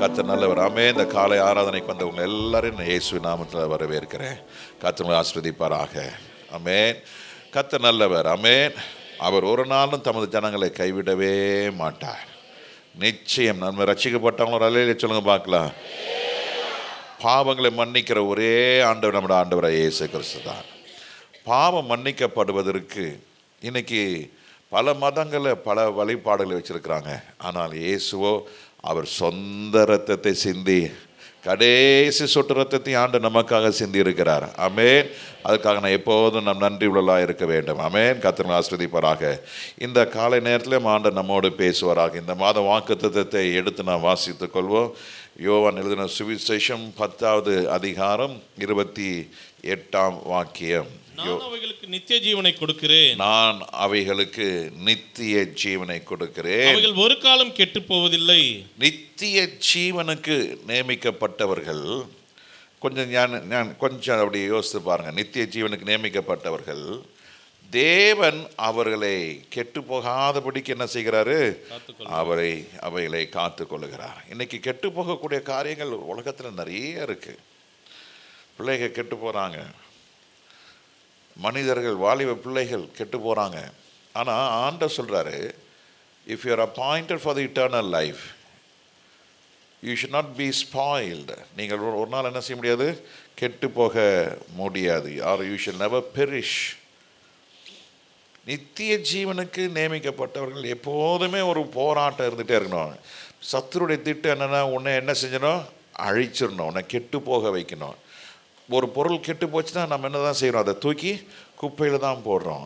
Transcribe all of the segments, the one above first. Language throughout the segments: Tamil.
கர்த்தர் நல்லவர். ஆமென். இந்த காலை ஆராதனைக்கு வந்தவங்க எல்லாரும் இயேசுவின் நாமத்தில் வரவேற்கிறேன். கர்த்தர் ஆசீர்வதிப்பாராக. ஆமென். கர்த்தர் நல்லவர். ஆமென். அவர் ஒரு நாளும் தமது ஜனங்களை கைவிடவே மாட்டார். நிச்சயம் நம்ம ரட்சிக்கப்பட்டவங்க ஒரு அல்லேலூயா சொல்லுங்க பார்க்கலாம். பாவங்களை மன்னிக்கிற ஒரே ஆண்டவர் நம்முடைய ஆண்டவராக இயேசு கிறிஸ்து தான். பாவம் மன்னிக்கப்படுவதற்கு இன்னைக்கு பல மதங்களில் பல வழிபாடுகளை வச்சிருக்கிறாங்க. ஆனால் இயேசுவோ அவர் சொந்த இரத்தத்தை சிந்தி கடைசி சொட்டு ரத்தத்தையும் ஆண்டு நமக்காக சிந்தி இருக்கிறார். ஆமென். அதுக்காக நான் எப்போதும் நம் நன்றி உள்ளலாக இருக்க வேண்டும். ஆமென். கர்த்தர் ஆசீர்வதிப்பாராக. இந்த காலை நேரத்தில் ஆண்டவர் நம்மோடு பேசுவாராக. இந்த மாத வாக்குத்தத்தத்தை எடுத்து நாம் வாசித்துக் கொள்வோம். யோவான் எழுதின சுவிசேஷம் 10வது அதிகாரம் 28ஆம் வாக்கியம். நான் அவைகளுக்கு நித்திய ஜீவனை கொடுக்கிறேன். நான் அவைகளுக்கு நித்திய ஜீவனை கொடுக்கிறேன். அவைகள் ஒரு காலம் கெட்டு போவதில்லை. நித்திய ஜீவனுக்கு நியமிக்கப்பட்டவர்கள் கொஞ்சம் அப்படி யோசித்து பாருங்க. நித்திய ஜீவனுக்கு நியமிக்கப்பட்டவர்கள் தேவன் அவர்களை கெட்டு போகாதபடிக்கு என்ன செய்கிறாரு? அவைகளை காத்து கொள்ளுகிறார். இன்னைக்கு கெட்டு போகக்கூடிய காரியங்கள் உலகத்தில் நிறைய இருக்கு. பிள்ளைகள் கெட்டு போறாங்க, மனிதர்கள் வாலிப பிள்ளைகள் கெட்டு போகிறாங்க. ஆனால் ஆண்டவர் சொல்கிறாரு, if you are appointed for the eternal life you should not be spoiled. நீங்கள் ஒரு நாள் என்ன செய்ய முடியாது? கெட்டு போக முடியாது. Are you should never perish. நித்திய ஜீவனுக்கு நியமிக்கப்பட்டவர்கள் எப்போதுமே ஒரு போராட்டம் இருந்துகிட்டே இருக்கணும். சத்துருடைய திட்டம் என்னென்னா, உன்னை என்ன செஞ்சணும்? அழிச்சிடணும், உன்னை கெட்டு போக வைக்கணும். ஒரு பொருள் கெட்டு போச்சுன்னா நம்ம என்ன தான் செய்கிறோம்? அதை தூக்கி குப்பையில் தான் போடுறோம்.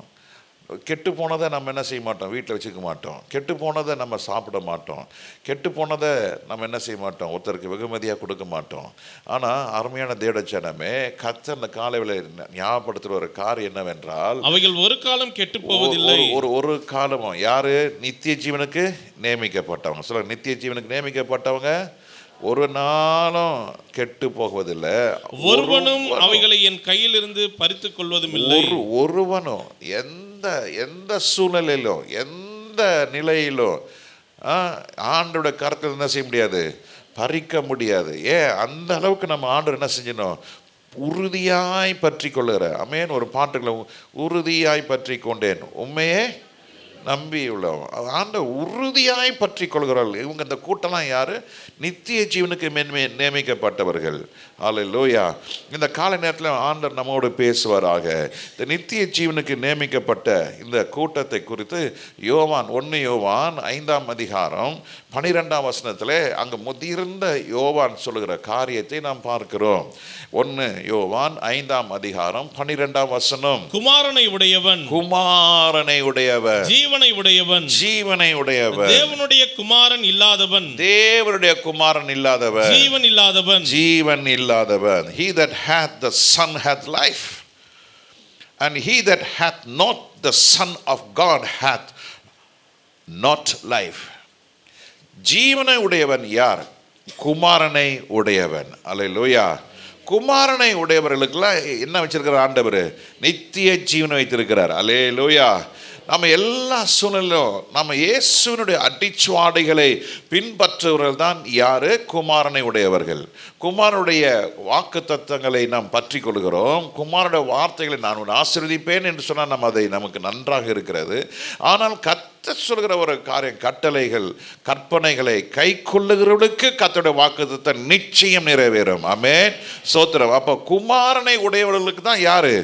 கெட்டு போனதை நம்ம என்ன செய்ய மாட்டோம்? வீட்டில் வச்சுக்க மாட்டோம். கெட்டு போனதை நம்ம சாப்பிட மாட்டோம். கெட்டு போனதை நம்ம என்ன செய்ய மாட்டோம்? ஒருத்தருக்கு வெகுமதியாக கொடுக்க மாட்டோம். ஆனால் அருமையான தேவச்சனமே, கர்த்தர் இந்த காலையில் ஞாபகப்படுத்துகிற ஒரு காரியம் என்னவென்றால், அவைகள் ஒரு காலம் கெட்டு போவதில்லை. ஒரு காலமும் யாரு? நித்திய ஜீவனுக்கு நியமிக்கப்பட்டவங்க. சொல்லுங்க, நித்திய ஜீவனுக்கு நியமிக்கப்பட்டவங்க ஒரு நாளும் கெட்டு போவதில்லை. ஒருவனும் அவைகளை என் கையில் இருந்து பறித்துக் கொள்வதும் இல்லை. ஒருவனும் எந்த சூழ்நிலையிலும் எந்த நிலையிலும் ஆண்டோட கருத்தில் என்ன செய்ய முடியாது? பறிக்க முடியாது. அந்த அளவுக்கு நம்ம ஆண்டவர் என்ன செஞ்சணும்? உறுதியாய் பற்றி கொள்ளுகிற. ஆமென். ஒரு பாட்டுகளை உறுதியாய் பற்றி கொண்டேன் உண்மையே நம்பி உள்ளவன் ஆண்ட உறுதியாய் பற்றி கொள்கிறார்கள். இவங்க இந்த கூட்டம்லாம் யாரு? நித்திய ஜீவனுக்கு நியமிக்கப்பட்டவர்கள். அல்லேலூயா. இந்த காலை நேரத்தில் ஆண்டவர் நம்மோடு பேசுவாராக. இந்த நித்திய ஜீவனுக்கு நியமிக்கப்பட்ட இந்த கூட்டத்தை குறித்து யோவான் 1 யோவான் 5ஆம் அதிகாரம் 12ஆம் வசனத்தில் அங்கே முதிர்ந்த யோவான் சொல்லுகிற காரியத்தை நாம் பார்க்கிறோம். 1 யோவான் 5ஆம் அதிகாரம் 12ஆம் வசனம். குமாரனை உடையவன் ஜீவனை உடையவன் தேவனுடைய குமாரன் இல்லாதவன் ஜீவன் இல்லாதவன். He that hath the Son hath life, and he that hath not the Son of God hath not life. ஜீவனை உடையவன் யார்? குமாரனை உடையவன். அல்லேலூயா. குமாரனை உடையவர்களுக்கெல்லாம் என்ன வச்சிருக்கிறார் ஆண்டவர்? நித்திய ஜீவனை வைத்திருக்கிறார். அல்லேலூயா. நம்ம எல்லா சூழ்நிலையும் நம்ம இயேசுவினுடைய அடிச்சுவாடைகளை பின்பற்றுவர்கள் தான் யாரு? குமாரனை உடையவர்கள். குமாரனுடைய வாக்கு தத்தங்களை நாம் பற்றி கொள்கிறோம். குமாரனுடைய வார்த்தைகளை நான் உன்னை ஆசீர்வதிப்பேன் என்று சொன்னால் நம்ம அதை நமக்கு நன்றாக இருக்கிறது. ஆனால் கர்த்தர் சொல்கிற ஒரு காரியம், கட்டளைகள் கற்பனைகளை கை கொள்ளுகிறவர்களுக்கு கர்த்தருடைய வாக்கு தத்தம் நிச்சயம் நிறைவேறும். ஆமென். ஸ்தோத்திரம். அப்போ குமாரனை உடையவர்களுக்கு தான் யாரு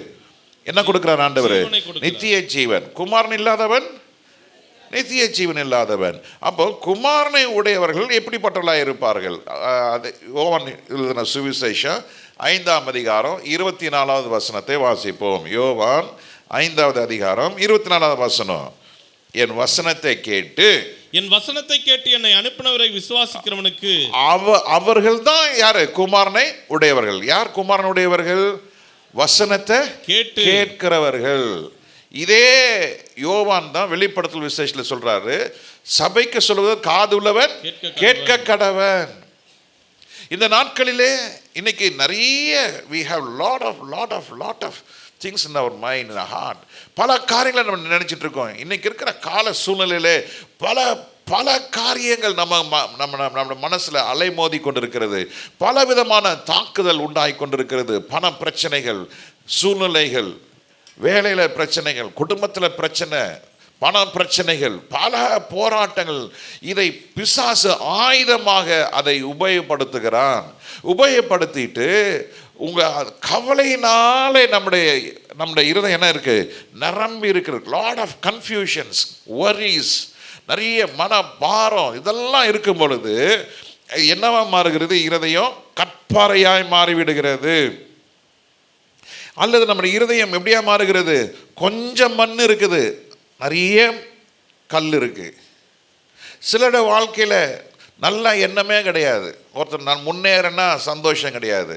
என்ன கொடுக்கிறார் ஆண்டவர்? நித்திய ஜீவன். குமாரன் இல்லாதவன் நித்திய ஜீவன் இல்லாதவன். அப்போ குமாரனை உடையவர்கள் எப்படிப்பட்டவர்களாக இருப்பார்கள்? அது யோவான் எழுதின சுவிசேஷம் 5ஆம் அதிகாரம் 24வது வசனத்தை வாசிப்போம். யோவான் 5வது அதிகாரம் 24வது வசனம். என் வசனத்தை கேட்டு என்னை அனுப்பினவரை விசுவாசிக்கிறவனுக்கு அவர்கள் தான் யாரு? குமாரனை உடையவர்கள். யார் குமாரன் உடையவர்கள்? வசனத்தை கேட்கிறவர்கள். இதே யோவான் தான் வெளிப்படுத்தல் விசேஷத்தில் சொல்றாரு, சபைக்கு சொல்வது காது உள்ளவன் கேட்க கடவன். இந்த நாட்களிலே இன்னைக்கு நிறைய we have lot of things in our mind, in our heart. பல காரியங்களை நம்ம நினைச்சிட்டு இருக்கோம். இன்னைக்கு இருக்கிற கால சூழ்நிலையிலே பல பல காரியங்கள் நம்ம மனசில் அலைமோதி கொண்டிருக்கிறது. பலவிதமான தாக்குதல் உண்டாகி கொண்டிருக்கிறது. பண பிரச்சனைகள், சூழ்நிலைகள், வேலையில் பிரச்சனைகள், குடும்பத்தில் பிரச்சனை, பண பிரச்சனைகள், பல போராட்டங்கள். இதை பிசாசு ஆயுதமாக அதை உபயோகப்படுத்துகிறான். உபயோகப்படுத்திட்டு உங்கள் கவலையினாலே நம்முடைய இருதயம் என்ன இருக்கு, நிரம்பி இருக்கிறது. லாட் ஆஃப் கன்ஃபியூஷன்ஸ், வரிஸ், நிறைய மன பாரம், இதெல்லாம் இருக்கும் பொழுது என்னவா மாறுகிறது, இருதயம் கற்பாறையாய் மாறிவிடுகிறது. அல்லது நம்முடைய இருதயம் எப்படியா மாறுகிறது, கொஞ்சம் மண் இருக்குது, நிறைய கல் இருக்கு. சிலருடைய வாழ்க்கையில் நல்ல எண்ணமே கிடையாது. ஒருத்தர் நான் முன்னேறேன்னா சந்தோஷம் கிடையாது.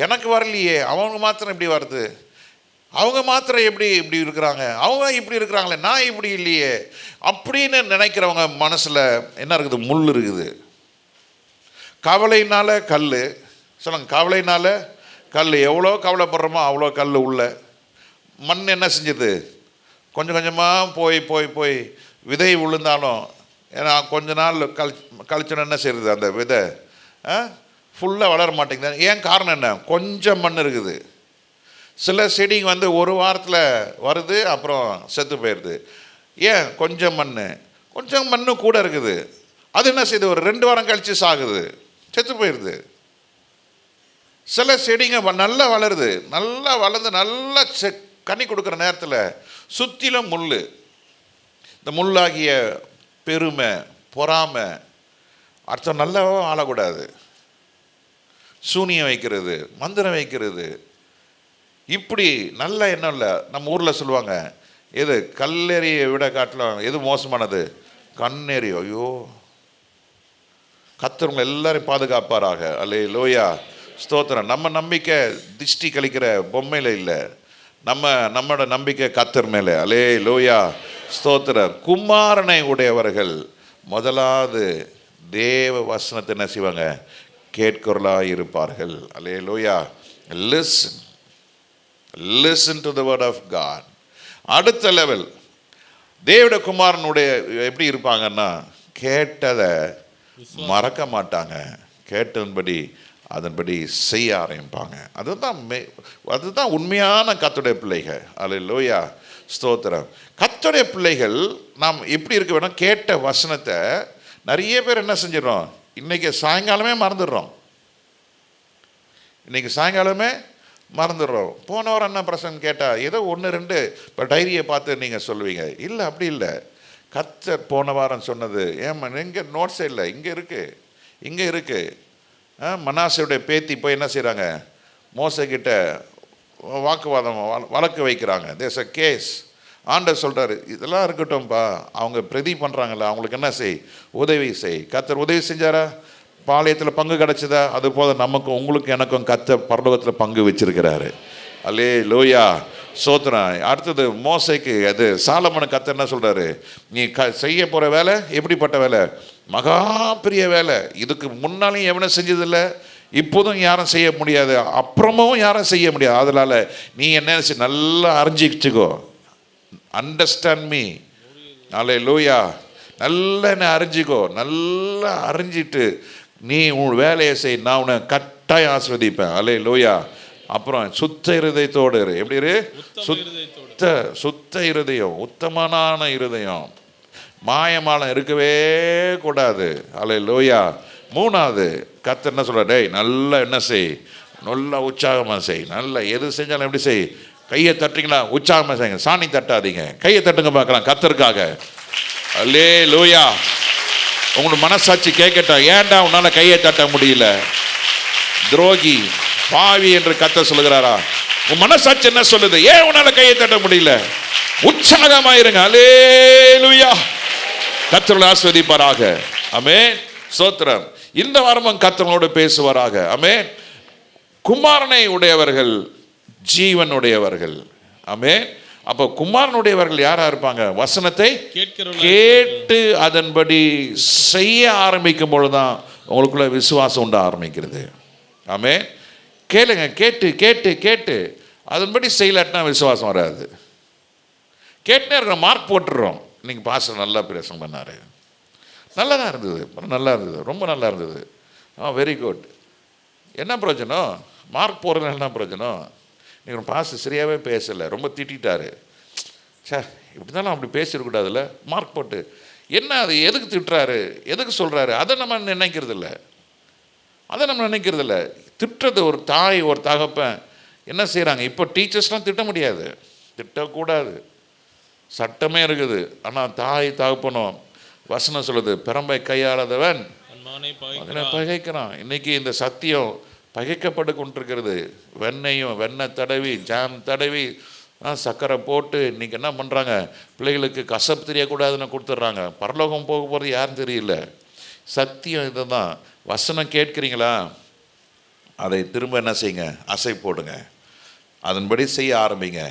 எனக்கு வரலையே, அவங்க மாத்திரம் இப்படி வருது, அவங்க மாத்திரம் எப்படி இப்படி இருக்கிறாங்க, அவங்க இப்படி இருக்கிறாங்களே, நான் இப்படி இல்லையே அப்படின்னு நினைக்கிறவங்க மனசில் என்ன இருக்குது, முள் இருக்குது. கவலையினால கல், சொல்லுங்க, கவலையினால கல். எவ்வளோ கவலைப்படுறோமோ அவ்வளோ கல் உள்ள. மண் என்ன செஞ்சது, கொஞ்சம் கொஞ்சமாக போய் போய் போய் விதை விழுந்தாலும், ஏன்னா கொஞ்ச நாள் கழிச்சோன்னு என்ன செய்யுது, அந்த விதை ஃபுல்லாக வளர மாட்டேங்குது. ஏன் காரணம் என்ன, கொஞ்சம் மண் இருக்குது. சில செடிங்க ஒரு வாரத்தில் வருது, அப்புறம் செத்து போயிடுது. ஏன், கொஞ்சம் மண் கூட இருக்குது. அது என்ன செய்யுது, ஒரு 2 வாரம் கழித்து சாகுது, செத்து போயிடுது. சில செடிங்க நல்லா வளருது, நல்லா வளர்ந்து நல்லா கனி கொடுக்குற நேரத்தில் சுற்றிலும் முள். இந்த முள்ளாகிய பெருமை, பொறாமை, அர்த்தம் நல்லாவோ ஆளக்கூடாது, சூனியம் வைக்கிறது, மந்திரம் வைக்கிறது, இப்படி நல்ல எண்ணம் இல்லை. நம்ம ஊரில் சொல்லுவாங்க, எது கல்லெறியை விட காட்டலாம் எது மோசமானது, கண்ணெறி. ஐயோ, கர்த்தர் எல்லாரையும் பாதுகாப்பாராக. அல்லேலூயா, ஸ்தோத்திரம். நம்ம நம்பிக்கை திஷ்டி கழிக்கிற பொம்மையில் இல்லை, நம்மளோட நம்பிக்கை கர்த்தர் மேலே. அல்லேலூயா, ஸ்தோத்திரம். குமாரனை உடையவர்கள் முதலாவது தேவ வசனத்தை என்ன செய்வாங்க, கேட்கிறவர்களாக இருப்பார்கள். அல்லேலூயா. Listen to the word of God. அடுத்த லெவல், தேவனுடைய குமாரனுடைய எப்படி இருப்பாங்கன்னா, கேட்டதை மறக்க மாட்டாங்க, கேட்டதன்படி அதன்படி செய்ய ஆரம்பிப்பாங்க. அதுதான் உண்மையான கர்த்தருடைய பிள்ளைகள். அல்லேலூயா, ஸ்தோத்திரம். கர்த்தருடைய பிள்ளைகள் நாம் எப்படி இருக்க வேணும், கேட்ட வசனத்தை நிறைய பேர் என்ன செஞ்சிடறோம், இன்னைக்கு சாயங்காலமே மறந்துடுறோம். போன வாரம் என்ன பிரசங்கம் கேட்டால் ஏதோ 1-2 இப்போ டைரியை பார்த்து நீங்கள் சொல்லுவீங்க. இல்லை, அப்படி இல்லை. கர்த்தர் போன வாரம் சொன்னது ஏன் எங்கே நோட்ஸே இல்லை, இங்கே இருக்குது. மனாசேயுடைய பேத்தி போய் என்ன செய்கிறாங்க, மோசேக்கிட்ட வாக்குவாதம் வழக்கு வைக்கிறாங்க. There's a case. ஆண்டவர் சொல்கிறாரு, இதெல்லாம் இருக்கட்டும்ப்பா, அவங்க பிரதி பண்ணுறாங்கல்ல, அவங்களுக்கு என்ன செய், உதவி செய். கர்த்தர் உதவி செஞ்சாரா, பாளையத்தில் பங்கு கிடச்சிதா, அது போல நமக்கும் உங்களுக்கும் எனக்கும் கர்த்தர் பரலோகத்தில் பங்கு வச்சிருக்கிறாரு. அல்லேலூயா, ஸ்தோத்திரம். அடுத்தது மோசேக்கு, அது சாலமோனுக்கு கர்த்தர் என்ன சொல்கிறாரு, நீ செய்ய போகிற வேலை எப்படிப்பட்ட வேலை, மகா பெரிய வேலை. இதுக்கு முன்னாலையும் எவனும் செஞ்சதில்லை, இப்போதும் யாரும் செய்ய முடியாது, அப்புறமும் யாரும் செய்ய முடியாது. அதனால் நீ என்ன நல்லா அறிஞ்சிச்சுக்கோ, அண்டர்ஸ்டாண்ட் மீ. அல்லேலூயா, நல்லா என்ன அறிஞ்சிக்கோ, நல்லா அறிஞ்சிட்டு நீ உன் வேலையை செய், நான் உன்னை கட்டாயம் ஆஸ்வதிப்பேன். அல்லேலூயா. அப்புறம் சுத்த இருதயத்தோடு இரு. எப்படி இரு, சுத்த இருதயம், உத்தமனான இருதயம், மாயமாலம் இருக்கவே கூடாது. அல்லேலூயா. 3வது கர்த்தர் என்ன சொல்ற, டேய் நல்லா என்ன செய், நல்லா உற்சாகமாக செய். நல்லா எது செஞ்சாலும் எப்படி செய், கையை தட்டுறீங்களா, உற்சாகமாக செய்யுங்க, சாணி தட்டாதீங்க, கையை தட்டுங்க பார்க்கலாம் கர்த்தருக்காக. அல்லேலூயா. உங்களுக்கு மனசாட்சி கேட்கட்டும், ஏன்டா உன்னால் கையை தட்ட முடியல, துரோகி பாவி என்று கர்த்தர் சொல்லுகிறாரா? உன் மனசாட்சி என்ன சொல்லுது, ஏன் உன்னால் கையை தட்ட முடியல? உற்சாகமாயிருங்க. அல்லேலூயா. கர்த்தர் ஆசீர்வதிப்பாராக. ஆமென், ஸ்தோத்திரம். இந்த வாரமும் கர்த்தரோடு பேசுவாராக. ஆமென். குமாரனை உடையவர்கள் ஜீவன் உடையவர்கள். ஆமென். அப்போ குமாரனுடையவர்கள் யாரா இருப்பாங்க, வசனத்தை கேட்டு அதன்படி செய்ய ஆரம்பிக்கும் பொழுதுதான் உங்களுக்குள்ள விசுவாசம் உண்ட ஆரம்பிக்கிறது. ஆமென். கேளுங்க, கேட்டு கேட்டு கேட்டு அதன்படி செய்யலாட்டினா விசுவாசம் வராது. கேட்டுனே இருக்கிற மார்க் போட்டுடுறோம். இன்னைக்கு பாஸ்டர் நல்லா பிரசங்கம் பண்ணாரு, நல்லா தான் இருந்தது, நல்லா இருந்தது, ரொம்ப நல்லா இருந்தது. Very good. என்ன பிரயோஜனம்? மார்க் போடுறதுனால என்ன பிரயோஜனம்? நீங்கள் பாஸ்டர் சரியாகவே பேசலை, ரொம்ப திட்டாரு. இப்படி தானே அப்படி பேசிடக்கூடாதுல்ல, மார்க் போட்டு. என்ன அது எதுக்கு திட்டுறாரு, எதுக்கு சொல்கிறாரு, அதை நம்ம நினைக்கிறது இல்லை. திட்டுறது ஒரு தாய், ஒரு தகப்பன் என்ன செய்கிறாங்க? இப்போ டீச்சர்ஸ்லாம் திட்ட முடியாது, திட்டக்கூடாது, சட்டமே இருக்குது. ஆனால் தாய் தகப்பனும் வசனம் சொல்லுது, பெரம்பை கையாளாதவன் பகைக்கிறான். இன்னைக்கு இந்த சத்தியம் பகைக்கப்பட்டு கொண்டிருக்கிறது. வெண்ணெய் தடவி, ஜாம் தடவி, சர்க்கரை போட்டு இன்றைக்கி என்ன பண்ணுறாங்க? பிள்ளைகளுக்கு கசப்பு தெரியக்கூடாதுன்னு கொடுத்துட்றாங்க. பரலோகம் போக போகிறது யாரும் தெரியல. சத்தியம் இதை தான். வசனம் கேட்குறீங்களா? அதை திரும்ப என்ன செய்யுங்க? அசை போடுங்க, அதன்படி செய்ய ஆரம்பிங்க.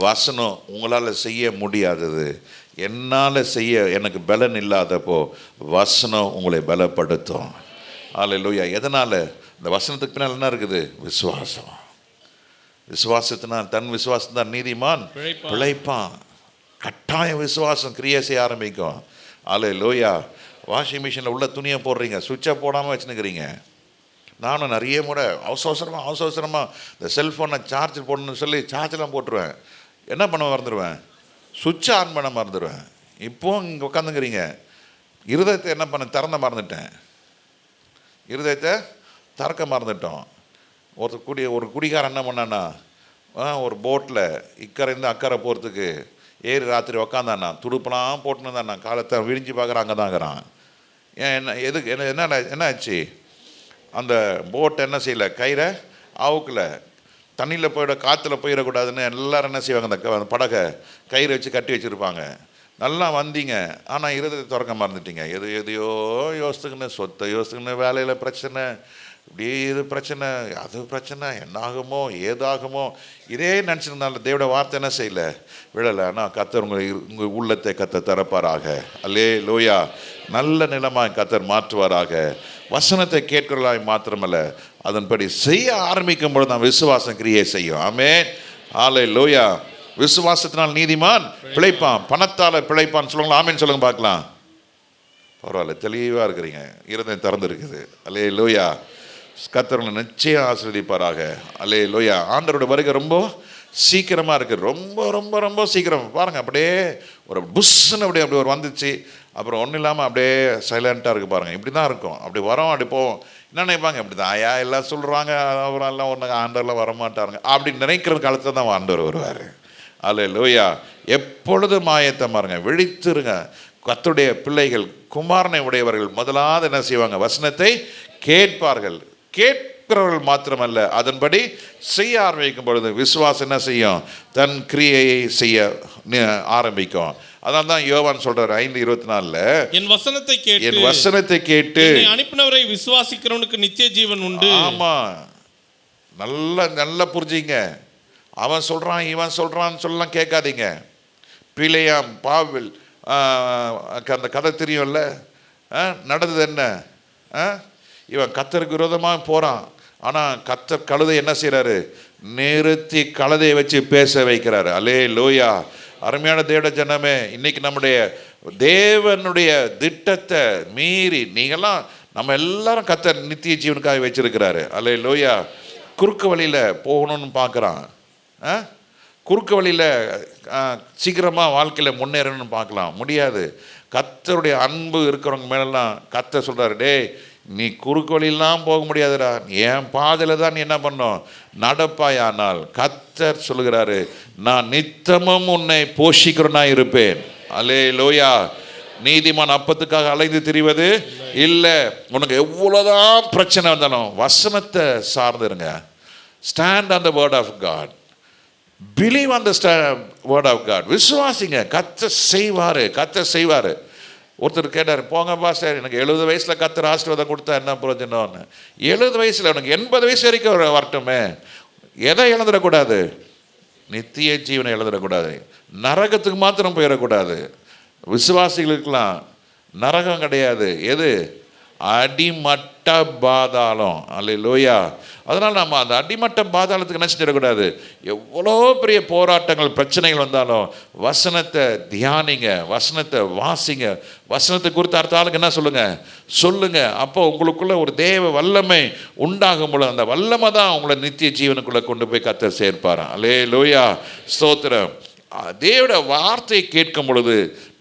வசனம் உங்களால் செய்ய முடியாதது, என்னால் செய்ய எனக்கு பலன் இல்லாதப்போ வசனம் உங்களை பலப்படுத்தும். அல்லேலூயா. எதனால்? இந்த வசனத்துக்கு பின்னால் என்ன இருக்குது? விசுவாசம். விசுவாசத்தினால், தன் விசுவாசத்தான் நீதிமான் பிழைப்பான். கட்டாய விசுவாசம் கிரியை செய்ய ஆரம்பிக்கும். அல்லேலூயா. வாஷிங் மிஷினில் உள்ள துணியை போடுறீங்க, சுவிட்சை போடாமல் வச்சுன்னுக்கிறீங்க. நானும் நிறைய முறை அவசரமாக இந்த செல்ஃபோனை சார்ஜ் போடணும்னு சொல்லி சார்ஜெலாம் போட்டுருவேன். என்ன பண்ண மறந்துடுவேன்? சுவிட்சை ஆன் பண்ண மறந்துடுவேன். இப்போது இங்கே உட்காந்துக்கிறீங்க, இருதயத்தை என்ன பண்ண மறந்துட்டேன், இருதயத்தை திறக்க மறந்துட்டோம். ஒரு குடிகாரன் என்ன பண்ணான்னா, ஒரு போட்டில் இக்கரைந்து அக்கறை போகிறதுக்கு ஏறி ராத்திரி உக்காந்தாண்ணா, துடுப்பெல்லாம் போட்டுன்னு இருந்தாண்ணா, காலத்தை விழிஞ்சு பார்க்குறான், அங்கே தாங்கிறான். என்ன ஆச்சு? அந்த போட் என்ன செய்யலை, கயிறை அவுக்கல, தண்ணியில் போயிட, காற்றுல போயிடக்கூடாதுன்னு எல்லோரும் என்ன செய்வாங்க, அந்த படகை கயிறு வச்சு கட்டி வச்சுருப்பாங்க. நல்லா வந்தீங்க, ஆனால் இருதயத்தை திறக்க மறந்துட்டீங்க. எதையோ யோசித்துக்குன்னு, சொத்தை யோசித்துக்குன்னு, வேலையில் பிரச்சனை, இப்படி இது பிரச்சனை, அது பிரச்சனை, என்னாகுமோ ஏதாகுமோ, இதே நினச்சிருந்தாலும் தேவோட வார்த்தை என்ன செய்யலை, விழலை. ஆனால் கர்த்தர் உங்கள் உள்ளத்தை கர்த்தர் திறப்பாராக. அல்லேலூயா. நல்ல நிலமாய் கர்த்தர் மாற்றுவாராக. வசனத்தை கேட்கிறவர்களாய் மாத்திரமல்ல, அதன்படி செய்ய ஆரம்பிக்கும் பொழுது நான் விசுவாசம் கிரியை செய்யும். ஆமென். அல்லேலூயா. விசுவாசத்தினால் நீதிமான் பிழைப்பான், பணத்தால் பிழைப்பான்னு சொல்லுவாங்களா? ஆமென் சொல்லுங்க பார்க்கலாம். பரவாயில்ல, தெளிவாக இருக்கிறீங்க, இருதயம் திறந்துருக்குது. அல்லேலூயா. கர்த்தர் நிச்சயம் ஆசீர்வதிப்பாராக. அல்லேலூயா. ஆண்டவரோட வருகை ரொம்ப சீக்கிரமாக இருக்குது, ரொம்ப ரொம்ப ரொம்ப சீக்கிரம். பாருங்கள், அப்படியே ஒரு புஷ்ஷுன்னு அப்படியே ஒரு வந்துச்சு, அப்புறம் ஒன்றும் இல்லாமல் அப்படியே சைலண்ட்டாக இருக்குது. பாருங்கள், இப்படி தான் இருக்கும். அப்படி வரோம், அப்படி போவோம். என்ன நினைப்பாங்க? இப்படி தான் ஐயா எல்லாம் சொல்கிறாங்க, அப்புறம் எல்லாம் ஒன்று ஆண்டவரெலாம் வரமாட்டாருங்க அப்படி நினைக்கிற காலத்தில் தான் ஆண்டவர் வருவார். அல்லேலூயா. எப்பொழுதும் ஆயத்தமாக இருங்க, விழித்திருங்க. கர்த்தருடைய பிள்ளைகள், குமாரனை உடையவர்கள் முதலாவது என்ன செய்வாங்க? வசனத்தை கேட்பார்கள். கேட்கிறவர்கள் மாத்திரமல்ல, அதன்படி செய்ய ஆரம்பிக்கும் பொழுது விசுவாசம் என்ன செய்யும்? தன் கிரியையை செய்ய ஆரம்பிக்கும். அதனால தான் யோவான் சொல்றாரு 5:24, என் வசனத்தை கேட்டு அனுப்பினவரை விசுவாசிக்கிறவனுக்கு நித்திய ஜீவன் உண்டு. ஆமா, நல்லா புரிஞ்சுங்க. அவன் சொல்றான், இவன் சொல்றான்னு சொல்லலாம் கேட்காதீங்க. பிலேயாம், பாவில், அந்த கதை தெரியும்ல, நடந்தது என்ன? இவன் கர்த்தருக்கு விரோதமாக போகிறான், ஆனால் கர்த்தர் கழுதை என்ன செய்கிறாரு? நிறுத்தி கழுதையை வச்சு பேச வைக்கிறாரு. அல்லேலூயா. அருமையான தேவ ஜனமே, இன்னைக்கு நம்முடைய தேவனுடைய திட்டத்தை மீறி நீங்கள்லாம், நம்ம எல்லாரும் கர்த்தர் நித்திய ஜீவனுக்காக வச்சிருக்கிறாரு. அல்லேலூயா. குறுக்கு வழியில் போகணும்னு பார்க்குறான், குறுக்கு வழியில் சீக்கிரமாக வாழ்க்கையில் முன்னேறணும்னு பார்க்கலாம், முடியாது. கர்த்தருடைய அன்பு இருக்கிறவங்க மேலெல்லாம் கர்த்தர் சொல்கிறாரு, டேய் நீ குறுக்கு வழியெல்லாம் போக முடியாதுடா, என் பாதையில் தான் நீ என்ன பண்ணோம்? நடப்பாயானால் கர்த்தர் சொல்லுகிறாரு, நான் நித்தமும் உன்னை போஷிக்கிறனா இருப்பேன். அல்லேலூயா. நீதிமான் அப்பத்துக்காக அலைந்து திரிவது இல்லை. உனக்கு எவ்வளோதான் பிரச்சனை வந்தாலும் வசனத்தை சார்ந்துருங்க. Stand on the word of God. Believe on the word of God. விசுவாசிங்க, கர்த்தர் செய்வார். ஒருத்தர் கேட்டார், போங்கப்பா சார், எனக்கு 70 வயசில் கர்த்தர் ஆசீர்வாதம் கொடுத்தா என்ன பிரயோஜனம்னு. 70 வயசில் உனக்கு 80 வயசு வரைக்கும் வரட்டுமே. எதை இழந்துடக்கூடாது? நித்திய ஜீவனை இழந்துடக்கூடாது. நரகத்துக்கு மாத்திரம் போயிடக்கூடாது. விசுவாசிகளுக்கெல்லாம் நரகம் கிடையாது. எது? அடிமட்ட பாதாளம். அல்லேலூயா. அதனால் நம்ம அந்த அடிமட்ட பாதாளத்துக்கு என்ன செஞ்சிடக்கூடாது. எவ்வளோ பெரிய போராட்டங்கள் பிரச்சனைகள் வந்தாலும் வசனத்தை தியானிங்க, வசனத்தை வாசிங்க, வசனத்தை குறித்து அடுத்த ஆளுக்கு என்ன சொல்லுங்க. அப்போ உங்களுக்குள்ள ஒரு தேவ வல்லமை உண்டாகும் பொழுது அந்த வல்லமை தான் உங்களை நித்திய ஜீவனுக்குள்ளே கொண்டு போய் கர்த்தர் சேர்ப்பாராம். அல்லேலூயா, ஸ்தோத்திரம். தேவட வார்த்தையை கேட்கும் பொழுது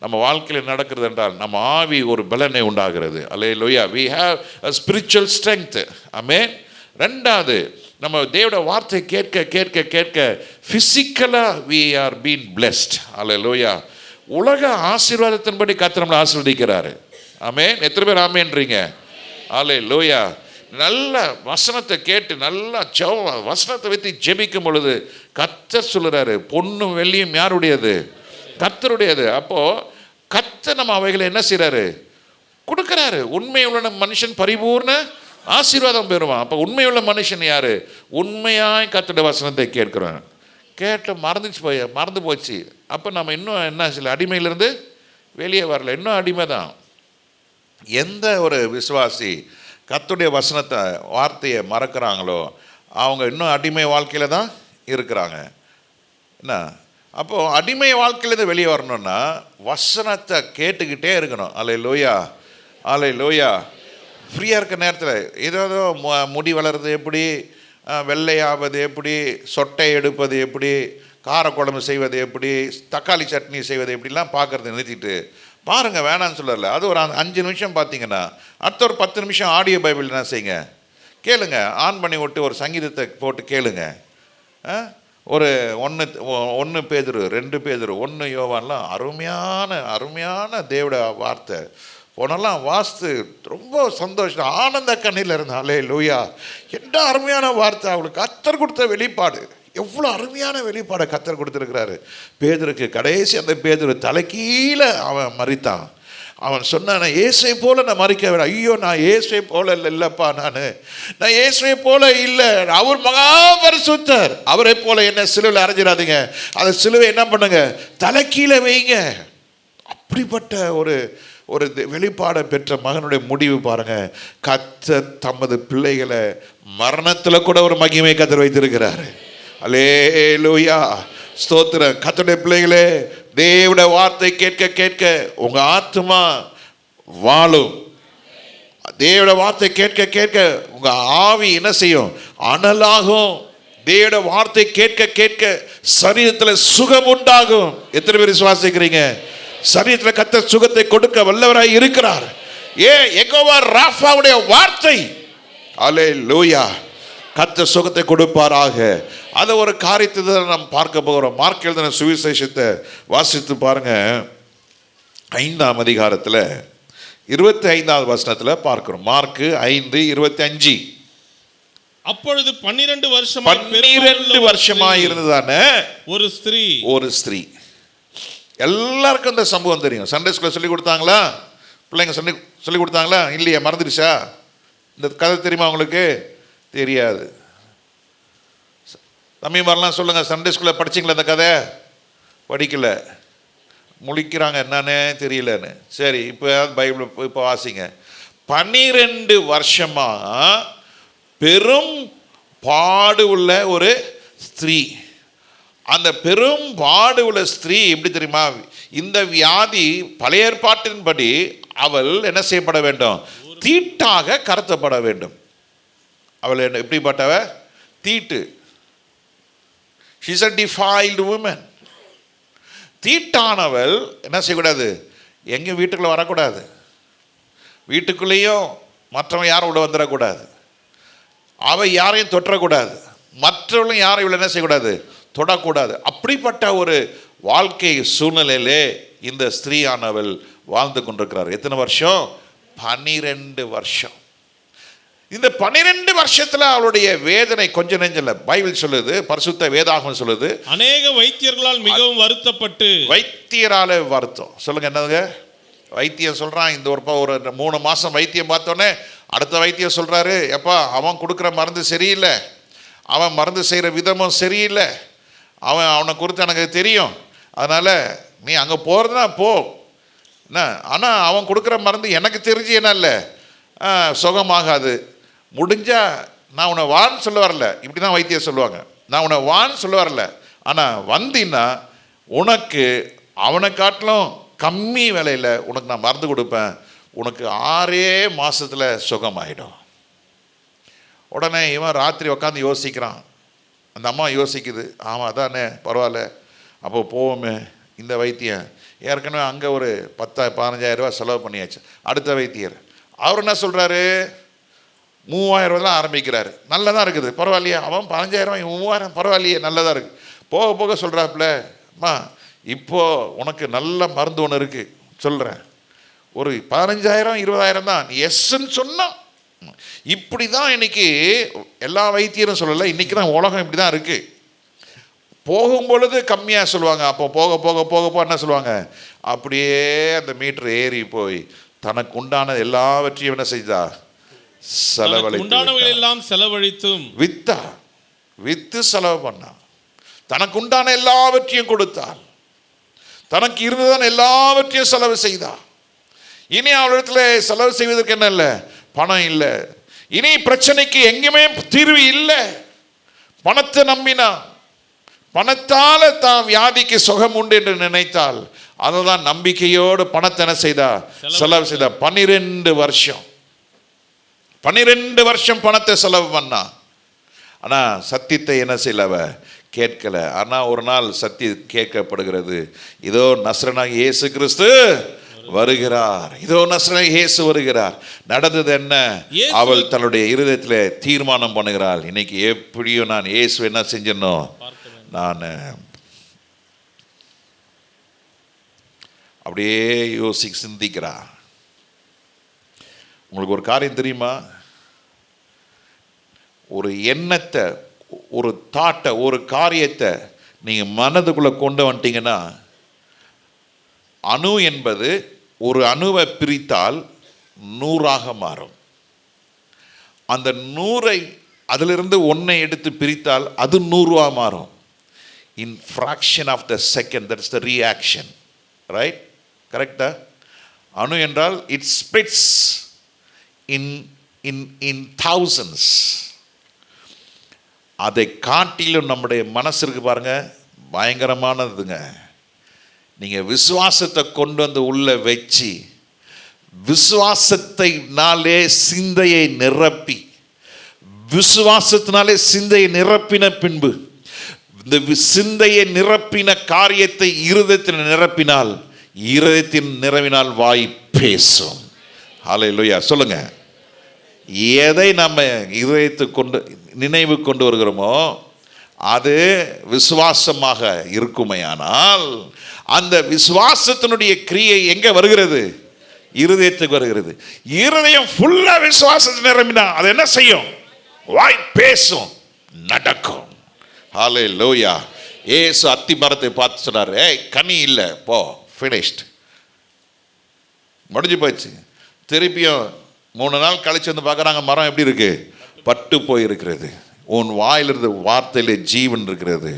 நம்ம வாழ்க்கையில் நடக்கிறது என்றால் நம்ம ஆவி ஒரு பலனை உண்டாகிறது. அல்லேலூயா, we have a spiritual strength. ஆமென். ரெண்டாவது, நம்ம தேவட வார்த்தை கேட்க கேட்க கேட்க பிசிக்கலாக we are being blessed. அல்லேலூயா. உலக ஆசீர்வாதத்தின்படி கர்த்தர் நம்மளை ஆசீர்வதிக்கிறாரு. ஆமென். எத்தனை பேர் ஆமென்றீங்க? அல்லேலூயா. நல்ல வசனத்தை கேட்டு நல்லா வசனத்தை வைத்து ஜெபிக்கும் பொழுது கர்த்தர் சொல்லுறாரு, பொன்னும் வெள்ளியும் யாருடையது? கர்த்தருடையது. அப்போ கர்த்தர் நம்ம அவைகளை என்ன செய்யறாரு? கொடுக்கிறாரு. உண்மையுள்ள மனுஷன் பரிபூர்ண ஆசீர்வாதம் பெறுவான். அப்போ உண்மையுள்ள மனுஷன் யாரு? உண்மையாய் கர்த்தருடைய வசனத்தை கேட்கிறோம். கேட்டு மறந்து போச்சு. அப்போ நம்ம இன்னும் என்ன சில அடிமையிலிருந்து வெளியே வரல, இன்னும் அடிமை தான். எந்த ஒரு விசுவாசி கர்த்தருடைய வசனத்தை வார்த்தையை மறக்கிறாங்களோ அவங்க இன்னும் அடிமை வாழ்க்கையில் தான் இருக்கிறாங்க. என்ன? அப்போது அடிமை வாழ்க்கையிலேருந்து வெளியே வரணும்னா வசனத்தை கேட்டுக்கிட்டே இருக்கணும். அல்லேலூயா, அல்லேலூயா. ஃப்ரீயாக இருக்க நேரத்தில் ஏதோ முடி வளர்றது எப்படி, வெள்ளையாவது எப்படி, சொட்டை எடுப்பது எப்படி, காரக்குழம்பு செய்வது எப்படி, தக்காளி சட்னி செய்வது எப்படிலாம் பார்க்குறத நிறுத்திட்டு பாருங்கள், வேணான்னு சொல்லல. அது ஒரு 5 நிமிஷம் பார்த்தீங்கன்னா அடுத்த ஒரு 10 நிமிஷம் ஆடியோ பைபிள் என்ன செய்யுங்க, கேளுங்க. ஆன் பண்ணி விட்டு ஒரு சங்கீதத்தை போட்டு கேளுங்க. ஒரு 1 பேதுரு, 2 பேதுரு, 1 யோவான்லாம் அருமையான தேவட வார்த்தை போனெல்லாம் வாஸ்து ரொம்ப சந்தோஷம், ஆனந்த கண்ணில் இருந்தாலே. லூயா, என்ன அருமையான வார்த்தை. அவளுக்கு கர்த்தர் கொடுத்த வெளிப்பாடு, எவ்வளோ அருமையான வெளிப்பாடை கர்த்தர் கொடுத்துருக்கிறாரு பேதுருக்கு. கடைசி அந்த பேதுரு தலைக்கீழே அவன் மறித்தான். அவன் சொன்னான், இயேசுவை போல நான் மறிக்க விட. ஐயோ, நான் இயேசுவை போல இல்லைப்பா, நான் இயேசுவை போல இல்லை, அவர் மகா பரிசுத்தர், அவரை போல என்ன சிலுவையில் அரைஞ்சிடாதீங்க, அந்த சிலுவை என்ன பண்ணுங்க, தலைக்கீழே வைங்க. அப்படிப்பட்ட ஒரு வெளிப்பாடை பெற்ற மகனுடைய முடிவு பாருங்க. கர்த்தர் தமது பிள்ளைகளை மரணத்தில் கூட ஒரு மகிமை கர்த்தர் வைத்திருக்கிறார். அல்லேலூயா, ஸ்தோத்திரம். கர்த்தருடைய பிள்ளைகளே, தேவனுடைய வார்த்தை கேட்க கேட்க உங்க ஆத்துமா வாழும். தேவனுடைய வார்த்தை கேட்க கேட்க உங்க ஆவி என்ன செய்யும், அனலாகும். தேவனுடைய வார்த்தை கேட்க கேட்க சரீரத்தில் சுகம் உண்டாகும். எத்தனை பேர் விசுவாசிக்கிறீங்க? சரீரத்தில் கர்த்தர் சுகத்தை கொடுக்க வல்லவராய் இருக்கிறார். யெகோவா ராஃபாவுடைய வார்த்தை, அல்லேலூயா, கர்த்தர் சுகத்தை கொடுப்பாராக. அதை ஒரு காரியத்தை தான் நாம் பார்க்க போகிறோம். மார்க் எழுதின சுவிசேஷத்தை வாசித்து பாருங்க. 5ஆம் அதிகாரத்தில் 25வது வசனத்தில் பார்க்கிறோம். மார்க் 5:25. அப்பொழுது 12 வருஷமாய் இருந்ததான ஒரு ஸ்திரீ. எல்லாருக்கும் இந்த சம்பவம் தெரியும். சண்டே ஸ்கூலில் சொல்லி கொடுத்தாங்களா? பிள்ளைங்க சொல்லி கொடுத்தாங்களா? இல்லையா, மறந்துடுச்சா? இந்த கதை தெரியுமா உங்களுக்கு? தெரியாது. தம்பி மாதிரிலாம் சொல்லுங்கள், சண்டே ஸ்கூலில் படிச்சிங்களா இந்த கதை? படிக்கலை, முழிக்கிறாங்க, என்னன்னே தெரியலன்னு. சரி, இப்போ பைபிள் இப்போ வாசிங்க. 12 வருஷமாக பெரும் பாடு உள்ள ஒரு ஸ்திரீ. அந்த பெரும் பாடு உள்ள ஸ்திரீ எப்படி தெரியுமா? இந்த வியாதி பழைய ஏற்பாட்டின்படி அவள் என்ன செய்யப்பட வேண்டும்? தீட்டாக கருத்தப்பட வேண்டும். அவள் எப்படிப்பட்டவ? தீட்டு. She is a defiled woman. தீட்டானவள் என்ன செய்யக்கூடாது? எங்கேயும் வீட்டுக்குள்ளே வரக்கூடாது. வீட்டுக்குள்ளேயும் மற்றவன் யாரும் உள்ள வந்துடக்கூடாது. அவள் யாரையும் தொற்றக்கூடாது. மற்றவர்களும் யாரும் இவளை என்ன செய்யக்கூடாது? தொடக்கூடாது. அப்படிப்பட்ட ஒரு வாழ்க்கை சூழ்நிலையிலே இந்த ஸ்திரீயானவள் வாழ்ந்து கொண்டிருக்கிறார். எத்தனை வருஷம்? 12 வருஷம். இந்த 12 வருஷத்துல அவளுடைய வேதனை கொஞ்சம் நெஞ்சல. பைபிள் சொல்லுது, பரிசுத்த வேதாகமம் சொல்லுது, அநேக வைத்தியர்களால் மிகவும் வருத்தப்பட்டு. வைத்தியரால வருத்தம். சொல்லுங்க என்னதுங்க? வைத்தியம் சொல்றான், இந்த ஒரு 3 மாசம் வைத்தியம் பார்த்தோன்னே அடுத்த வைத்தியம் சொல்றாரு, எப்பா அவன் கொடுக்குற மருந்து சரியில்லை, அவன் மருந்து செய்கிற விதமும் சரியில்லை, அவனை குறித்து எனக்கு தெரியும், அதனால நீ அங்கே போகிறதுனா போ என்ன, ஆனால் அவன் கொடுக்குற மருந்து எனக்கு தெரிஞ்சு என்ன இல்லை, சுகமாகாது. முடிஞ்சா நான் உன்னை வான்னு சொல்ல வரல, இப்படி தான் வைத்தியம் சொல்லுவாங்க. நான் உன்னை வான்னு சொல்ல வரல, ஆனால் வந்தீன்னா உனக்கு அவனை காட்டிலும் கம்மி விலையில் உனக்கு நான் மருந்து கொடுப்பேன், உனக்கு 6 மாதத்தில் சுகமாயிடும். உடனே இவன் ராத்திரி உட்காந்து யோசிக்கிறான். அந்த அம்மா யோசிக்குது, ஆமாம் அதானே பரவாயில்ல, அப்போ போவோமே. இந்த வைத்தியம் ஏற்கனவே அங்கே ஒரு 10,000-15,000 ரூபா செலவு பண்ணியாச்சு. அடுத்த வைத்தியர் அவர் என்ன சொல்கிறாரு, 3,000 ரூபா தான் ஆரம்பிக்கிறாரு. நல்லதாக இருக்குது, பரவாயில்லையா. அவன் 15,000, 3,000, பரவாயில்லையே, நல்லதாக இருக்குது. போக போக சொல்கிறாப்புல, அம்மா இப்போது உனக்கு நல்ல மருந்து ஒன்று இருக்குது சொல்கிறேன், ஒரு 15,000 20,000 தான், நீ எஸ்ன்னு சொன்னால். இப்படி தான் இன்னைக்கு எல்லா வைத்தியரும் சொல்லலை, இன்றைக்கி தான் உலகம் இப்படி தான் இருக்குது. போகும்பொழுது கம்மியாக சொல்லுவாங்க, அப்போ போக போக போக போக என்ன சொல்லுவாங்க, அப்படியே அந்த மீட்டர் ஏறி போய் தனக்கு உண்டான எல்லாவற்றையும் என்ன செய்தா, செலவழித்தும் வித்து செலவு பண்ணா. தனக்கு உண்டான எல்லாவற்றையும் கொடுத்தாள், தனக்கு இருந்ததான எல்லாவற்றையும் செலவு செய்தா. இனி அவளிடத்துல செலவு செய்வதற்கு என்ன இல்லை, பணம் இல்லை. இனி பிரச்சனைக்கு எங்கேயுமே தீர்வு இல்லை. பணத்தை நம்பினா, பணத்தால் தான் வியாதிக்கு சுகம் உண்டு என்று நினைத்தால், அதுதான் நம்பிக்கையோடு பணத்தை என்ன செய்தா, செலவு செய்தா. 12 வருஷம் பணத்தை செலவு பண்ணா. ஆனால் சத்தியத்தை என்ன செய்யலவ கேட்கல. ஆனால் ஒரு நாள் சத்தியம் கேட்கப்படுகிறது, இதோ நசரேயனாகிய இயேசு கிறிஸ்து வருகிறார், இதோ நசரேயனாகிய இயேசு வருகிறார். நடந்தது என்ன, அவள் தன்னுடைய இருதயத்தில் தீர்மானம் பண்ணுகிறாள், இன்னைக்கு எப்படியும் நான் இயேசு என்ன செஞ்சிடணும், நான் அப்படியே சிந்திக்கிறா. உங்களுக்கு ஒரு காரியம் தெரியுமா, ஒரு எண்ணத்தை, ஒரு தாட்டை, ஒரு காரியத்தை நீங்கள் மனதுக்குள்ளே கொண்டு வந்துட்டீங்கன்னா, அணு என்பது ஒரு அணுவை பிரித்தால் 100ஆக மாறும். அந்த 100ஐ அதிலிருந்து 1 எடுத்து பிரித்தால் அது 100ஆக மாறும். In fraction of the second, that's the reaction, right? கரெக்டா? அணு என்றால் it splits in thousands. அதை காட்டிலும் நம்முடைய மனசு இருக்கு பாருங்க, பயங்கரமானதுங்க. நீங்கள் விசுவாசத்தை கொண்டு வந்து உள்ள வச்சு, விசுவாசத்தினாலே சிந்தையை நிரப்பி, விசுவாசத்தினாலே சிந்தையை நிரப்பின பின்பு, இந்த சிந்தையை நிரப்பின காரியத்தை இருதயத்தில் நிரப்பினால், இருதயத்தின் நிரம்பினால் வாய் பேசும். ஹல்லேலூயா சொல்லுங்க. எதை நம்ம இதயத்துக்கு கொண்டு நினைவு கொண்டு வருகிறோமோ அது விசுவாசமாக இருக்குமையானால், அந்த விசுவாசத்தினுடைய கிரியை எங்க வருகிறது, இருதயத்துக்கு வருகிறது. இருதயம் ஃபுல்லா விசுவாசத்தை நிரம்பினா அது என்ன செய்யும், வாய் பேசும், நடக்கும். ஹல்லேலூயா. ஏசு அத்தி மரத்தை பார்த்து சொன்னார், ஏய் கனி இல்லை, போ, ஃபினிஷ்ட், முடிஞ்சு போச்சு. திருப்பியும் 3 நாள் கழிச்சு வந்து பார்க்குறாங்க, மரம் எப்படி இருக்கு, பட்டு போயிருக்கிறது. உன் வாயிலிருந்து வார்த்தையிலே ஜீவன் இருக்கிறது,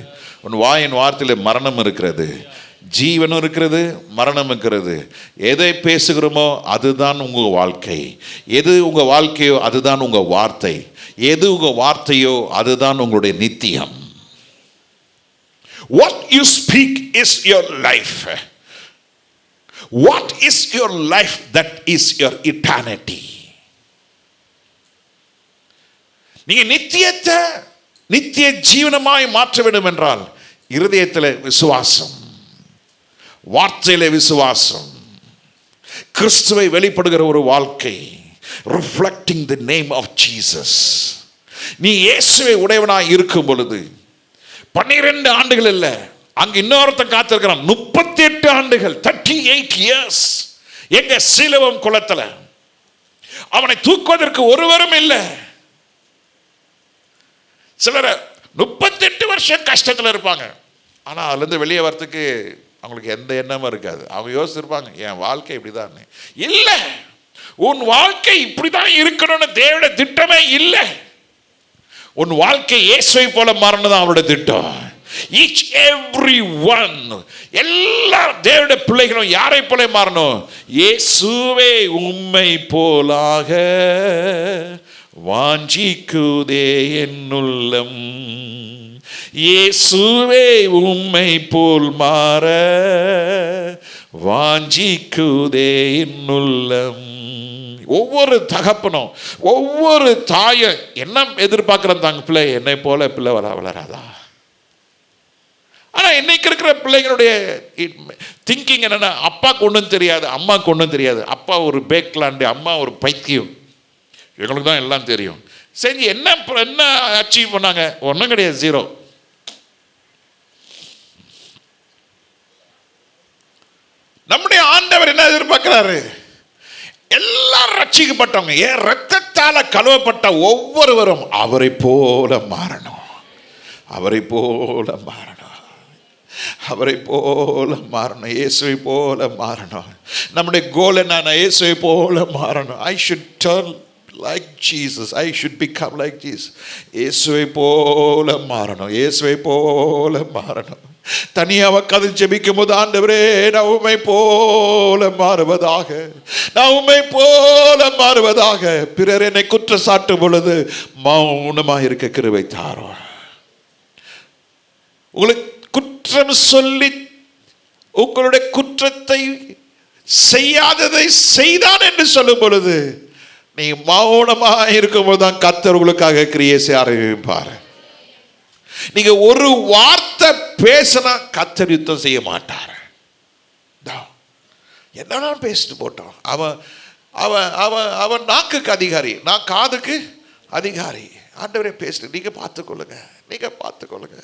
உன் வாயின் வார்த்தையிலே மரணம் இருக்கிறது, ஜீவனும் இருக்கிறது, மரணம் இருக்கிறது. எதை பேசுகிறோமோ அதுதான் உங்கள் வாழ்க்கை. எது உங்கள் வாழ்க்கையோ அதுதான் உங்கள் வார்த்தை. எது உங்கள் வார்த்தையோ அதுதான் உங்களுடைய நித்தியம். What you speak is your life. What is your life? That is your eternity. நீங்க நித்தியத்தை நித்திய ஜீவனமாய் மாற்ற வேண்டும் என்றால் இருதயத்தில் விசுவாசம், வார்த்தையிலே விசுவாசம், கிறிஸ்துவை வெளிப்படுகிற ஒரு வாழ்க்கை, reflecting the name of Jesus. நீ இயேசுவை உடையவனாய் இருக்கும் பொழுது 12 ஆண்டுகள் இல்லை, அங்க இன்னொருத்தன் காத்திருக்கிறான் 38 ஆண்டுகள், 38 years. எங்க சீலவம் குளத்துல அவனை தூக்குவதற்கு ஒருவரும் இல்லை. சிலர் 38 வருஷம் கஷ்டத்தில் இருப்பாங்க, ஆனால் அதுலேருந்து வெளியே வரத்துக்கு அவங்களுக்கு எந்த எண்ணமும் இருக்காது. அவங்க யோசிச்சிருப்பாங்க, என் வாழ்க்கை இப்படிதான் இல்லை. உன் வாழ்க்கை இப்படிதான் இருக்கணும்னு தேவனுடைய திட்டமே இல்லை. உன் வாழ்க்கை இயேசுவை போல மாறணும் தான் அவருடைய திட்டம். ஈச் எவ்ரி ஒன், எல்லா தேவனுடைய பிள்ளைகளும் யாரை போல மாறணும்? இயேசுவே உம்மை போலாக வாஞ்சிக்குதே என்னுள்ளம். இயேசுவே உம்மை போல் மாற வாஞ்சிக்குதே என்னுள்ளம். ஒவ்வொரு தகப்பனும் ஒவ்வொரு தாயும் என்ன எதிர்பார்க்குறாங்க? தாங்க பிள்ளை என்னை போல பிள்ளை வளராதா? ஆனால் இன்னைக்கு இருக்கிற பிள்ளைங்களுடைய திங்கிங் என்னென்னா, அப்பாவுக்கு ஒன்றும் தெரியாது, அம்மாவுக்கு ஒன்றும் தெரியாது. அப்பா ஒரு பேக்லாண்டு, அம்மா ஒரு பைத்தியம், எங்களுக்கு தான் எல்லாம் தெரியும். சரி, என்ன அச்சீவ் பண்ணாங்க? ஒன்றும் கிடையாது, ஜீரோ. நம்முடைய ஆண்டவர் என்ன எதிர்பார்க்கிறாரு? எல்லாரும் ரட்சிக்கப்பட்டவங்க, ஏன் ரத்தத்தால கழுவப்பட்ட ஒவ்வொருவரும் அவரை போல மாறணும், அவரை போல மாறணும், அவரை போல மாறணும், இயேசுவை போல மாறணும். நம்முடைய கோல் என்ன? இயேசுவை போல மாறணும். I should turn like Jesus, I should become like Jesus. இயேசுவை போல மாறணும், இயேசுவை போல மாறணும். தனியாக உட்கார்ந்து ஜெபிக்கும் போது, ஆண்டவரே நான் உம்மை போல மாறுவதாக, நான் உம்மை போல மாறுவதாக. பிறர் என்னை குற்றம் சாட்டும் பொழுது மௌனமாக இருக்க கிருபை தாரும். உங்களுக்கு குற்றம் சொல்லி உங்களுடைய குற்றத்தை செய்யாததை செய்தான் என்று சொல்லும் பொழுது நீ மௌனமாக இருக்கும்போது தான் கர்த்தர் உங்களுக்காக கிரியை செய்ய ஆரம்பிப்பார். நீங்க ஒரு வார்த்தை பேசினா கர்த்தர் யுத்தம் செய்ய மாட்டார். என்னன்னா பேசிட்டு போட்டோம். அவன் அவன் அவன் அவன் நாக்குக்கு அதிகாரி, நான் காதுக்கு அதிகாரி. ஆண்டவரே பேசு, நீங்க பார்த்துக்கொள்ளுங்க, நீங்க பார்த்துக்கொள்ளுங்க.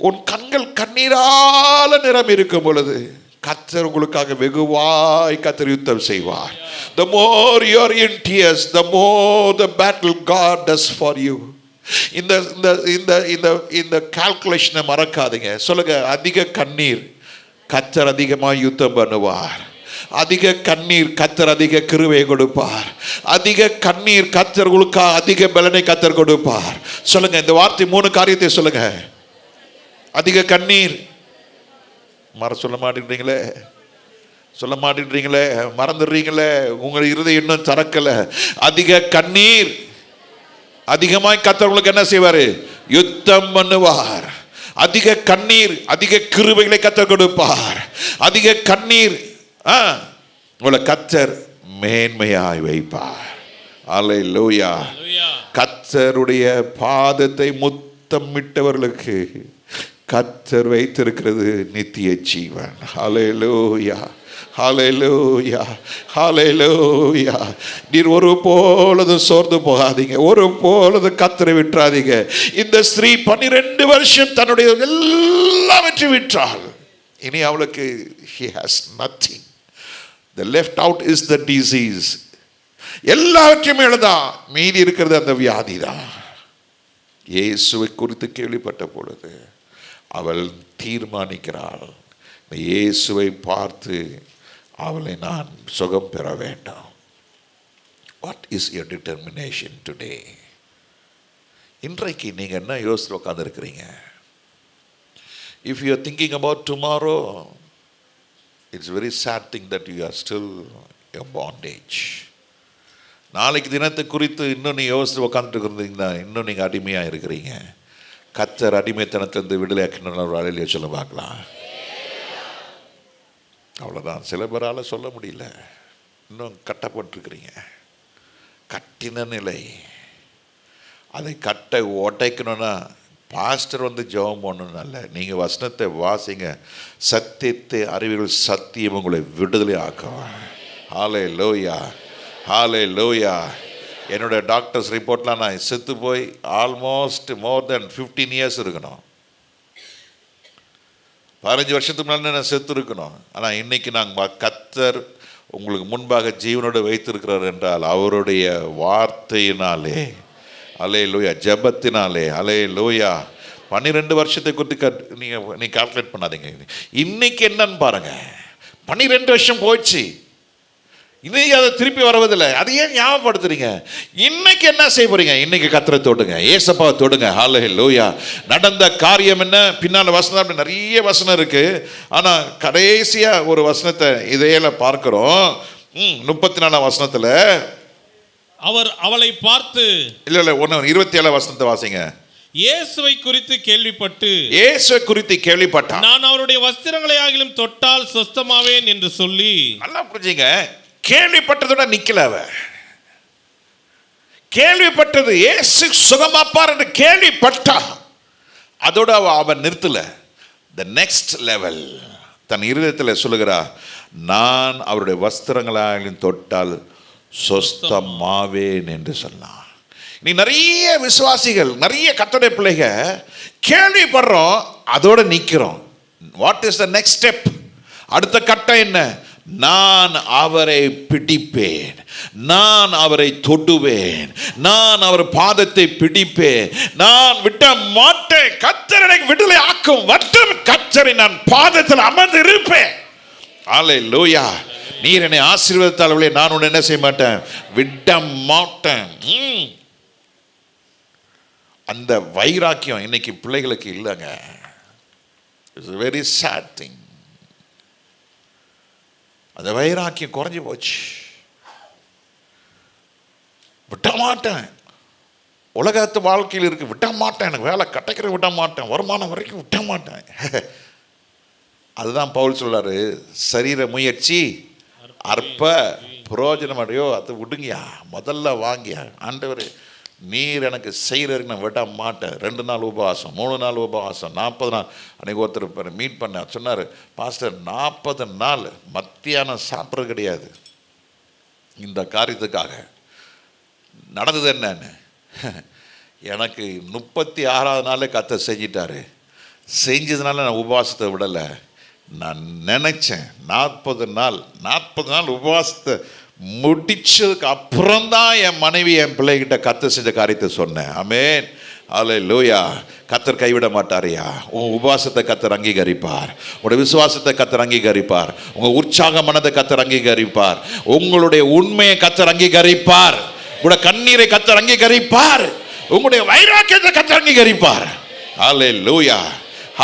உன் கண்கள் கண்ணீரால நிறம் இருக்கும் பொழுது கர்த்தர் உங்களுக்காக வெகுவாய் கர்த்தர் யுத்தம் செய்வார். The more you are in tears, the more the battle God does for you. இந்த இந்த இந்த இந்த இந்த கால்குலேஷனை மறக்காதீங்க. சொல்லுங்க, அதிக கண்ணீர் கர்த்தர் அதிகமாக யுத்தம் பண்ணுவார். அதிக கண்ணீர் கர்த்தர் அதிக கிருபையை கொடுப்பார். அதிக கண்ணீர் கர்த்தர் உங்களுக்காக அதிக பலனை கர்த்தர் கொடுப்பார். சொல்லுங்க, இந்த வார்த்தை 3 காரியத்தை சொல்லுங்க. அதிக கண்ணீர், சொல்ல மாட்டேங்கிறீங்களே, சொல்ல மாட்டேங்கிறீங்களே, மறந்துடுறீங்களே, உங்கள் இருதயம் இன்னும் திறக்கல. அதிக கண்ணீர், அதிகமாய் கர்த்தர் உங்களுக்கு என்ன செய்வார்? யுத்தம் பண்ணுவார். அதிக கண்ணீர் அதிக கிருபைகளை கர்த்தர் கொடுப்பார். அதிக கண்ணீர் உங்களை கர்த்தர் மேன்மையாய் வைப்பார். அல்லேலூயா. கர்த்தருடைய பாதத்தை முத்தமிட்டவர்களுக்கு கர்த்தர் வைத்திருக்கிறது நித்திய ஜீவன். ஹல்லேலூயா, ஹல்லேலூயா, ஹல்லேலூயா. நீர் ஒரு பொழுதும் சோர்ந்து போகாதீங்க, ஒரு பொழுதும் கர்த்தரை விட்டுறாதீங்க. இந்த ஸ்திரீ 12 வருஷம் தன்னுடைய எல்லாவற்றையும் விட்டாள். இனி அவளுக்கு he has nothing. The left out is the disease. எல்லாவற்றையும் எழுதா, மீதி இருக்கிறது அந்த வியாதி தான். இயேசுவை குறித்து கேள்விப்பட்ட பொழுது அவள் தீர்மானிக்கிறாள், இயேசுவை பார்த்து அவளை நான் சுகம் பெற வேண்டும். What is your determination today? இன்றைக்கு நீங்கள் என்ன யோசித்து உட்காந்துருக்கிறீங்க? If you are thinking about tomorrow, it's very sad thing that you are still your bondage. நாளைக்கு தினத்தை குறித்து இன்னும் நீங்கள் யோசித்து உட்காந்துட்டு இருந்தீங்கன்னா இன்னும் நீங்கள் அடிமையாக இருக்கிறீங்க. கர்த்தர் அடிமைத்தனத்திலிருந்து விடுதலை ஆக்கினார். ஒரு அலையிலே சொல்ல பார்க்கலாம். அவ்வளோதான். சில பேரால் சொல்ல முடியல, இன்னும் கட்டப்பட்டிருக்கிறீங்க. கட்டின நிலை, அதை கட்டை உடைக்கணும்னா பாஸ்டர் வந்து ஜெபம் பண்ணணும் அல்ல, நீங்கள் வசனத்தை வாசிங்க. சத்தியத்தை அறிவுகள் சத்தியம் உங்களை விடுதலை ஆக்கும். ஹல்லேலூயா, ஹல்லேலூயா. என்னோட டாக்டர்ஸ் ரிப்போர்ட்லாம் நான் செத்து போய் ஆல்மோஸ்ட் மோர் தென் 15 இயர்ஸ் இருக்கணும். 15 வருஷத்துக்கு முன்னாடி நான் செத்து இருக்கணும். ஆனால் இன்னைக்கு நாங்கள் கர்த்தர் உங்களுக்கு முன்பாக ஜீவனோடு வைத்திருக்கிறார் என்றால் அவருடைய வார்த்தையினாலே, அல்லேலூயா, ஜெபத்தினாலே, அல்லேலூயா. 12 வருஷத்தை குறித்து நீங்கள் கால்குலேட் பண்ணாதீங்க. இன்னைக்கு என்னன்னு பாருங்க. 12 வருஷம் போயிடுச்சு. இன்னைக்கு அதை திருப்பி வருவதில்லை. அது ஏன் ஞாபகப்படுத்துறீங்க? இன்னைக்கு என்ன செய்ய போறீங்க? இன்னைக்கு கர்த்தரை தொடுங்க, ஏசப்பாவை தொடுங்க. ஹல்லேலூயா. நடந்த காரியம் என்ன? பின்னால் வசனம் அப்படி நிறைய வசனம் இருக்கு. ஆனா கடைசியா ஒரு வசனத்தை இதையில பார்க்கிறோம். 34 வசனத்துல அவர் அவளை பார்த்து, இல்ல 27 வசனத்தை வாசிங்க. இயேசுவை குறித்து கேள்விப்பட்டு, இயேசுவை குறித்து கேள்விப்பட்டான், நான் அவருடைய வஸ்திரங்களை ஆகிலும் தொட்டால் சொஸ்தமாவேன் என்று சொல்லி. நல்லா புரிஞ்சுங்க, கேள்விப்பட்டதோட நிக்கல. அவ கேள்விப்பட்டது இயேசு சுகமாப்பார் என்று கேள்விப்பட்டா, அதோட அவன் நிறுத்தல. த நெக்ஸ்ட் லெவல் தன் இருதயத்தில் சொல்லுகிறா, நான் அவருடைய வஸ்திரங்களாலும் தொட்டால் சொஸ்தமாவேன் என்று சொன்னான். நீ நிறைய விசுவாசிகள், நிறைய கர்த்தருடைய பிள்ளைங்க கேள்விப்படுறோம், அதோட நிற்கிறோம். What is the next step? அடுத்த கட்டம் என்ன? நான் அவரை பிடிப்பேன், நான் அவரை தொடுவேன், நான் அவர் பாதத்தை பிடிப்பேன், நான் விட்ட மாட்டேன். கர்த்தர் எனக்கு விடுதலை ஆக்கும் மட்டும் கர்த்தரை நான் பாதத்தில் அமர்ந்து இருப்பேன். அல்லேலூயா. நீர் என்னை ஆசீர்வதித்தாலே நான் உன்னை என்ன செய்ய மாட்டேன், விட மாட்டேன். அந்த வைராக்கியம் இன்னைக்கு பிள்ளைகளுக்கு இல்லைங்க. It's very sad thing. அந்த வைராக்கியம் குறைஞ்சி போச்சு. விட மாட்டேன், உலகத்து வாழ்க்கையில் இருக்கு, விட மாட்டேன், எனக்கு வேலை கிடைக்கிற விட மாட்டேன், வருமானம் வரைக்கும் விட மாட்டேன். அதுதான் பவுல் சொல்றாரு, சரீர முயற்சி அற்ப புரோஜனம் அடையோ, அது விடுங்கயா, முதல்ல வாங்கியா. ஆண்டவர் நீர் எனக்கு செய்கிறதுக்கு நான் விட மாட்டேன். 2 நாள் உபவாசம், 3 நாள் உபவாசம், 40 நாள். அன்றைக்கி ஒருத்தர் மீட் பண்ண சொன்னார், பாஸ்டர் 40 நாள் மத்தியானம் சாப்பிட்றது கிடையாது இந்த காரியத்துக்காக. நடந்தது என்னன்னு, எனக்கு 36வது நாளே கர்த்தர் செஞ்சிட்டாரு. செஞ்சதுனால நான் உபவாசத்தை விடலை. நான் நினச்சேன் 40 நாள் உபவாசத்தை முடிச்சதுக்கு அப்புறம்தான் என் மனைவி என் பிள்ளைகிட்ட கர்த்தர் செஞ்ச காரியத்தை சொன்னேன். ஆமென், அல்லேலூயா. கர்த்தர் கைவிட மாட்டாரையா? உன் உபவாசத்தை கர்த்தர் அங்கீகரிப்பார், உங்களுடைய விசுவாசத்தை கர்த்தர் அங்கீகரிப்பார், உங்க உற்சாக மனதை கர்த்தர் அங்கீகரிப்பார், உங்களுடைய உண்மையை கர்த்தர் அங்கீகரிப்பார், உங்களுடைய கண்ணீரை கர்த்தர் அங்கீகரிப்பார், உங்களுடைய வைராக்கியத்தை கர்த்தர் அங்கீகரிப்பார். அல்லேலூயா,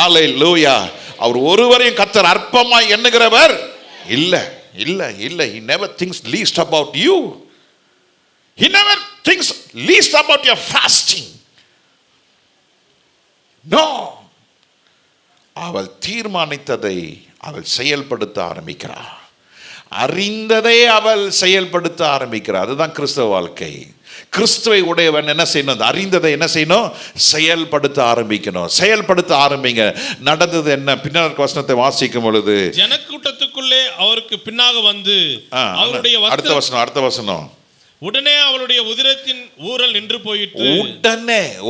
அல்லேலூயா. அவர் ஒருவரையும் கர்த்தர் அற்பமாய் எண்ணுகிறவர் இல்லை, இல்லை, இல்லை. He never thinks least about you. He never thinks least about your fasting. No. அவள் தீர்மானித்ததை அவள் செயல்படுத்த ஆரம்பிக்கிறார். அறிந்ததை அவள் செயல்படுத்த ஆரம்பிக்கிறார். அதுதான் கிறிஸ்தவ வாழ்க்கை. கிறிஸ்துவை உடையவன் என்ன செய்யணும்? அறிந்ததை என்ன செய்யணும்? செயல்படுத்த ஆரம்பிக்கணும். செயல்படுத்த ஆரம்பிங்க. நடந்தது என்ன? பின்னர் வசனத்தை வாசிக்கும் பொழுது, ஜனக்கூட்டத்துக்குள்ளே அவருக்கு பின்னாக வந்து அவருடைய அடுத்த வசனம், உடனே அவளுடைய உதிரத்தின் ஊரல் நின்று போயிற்று.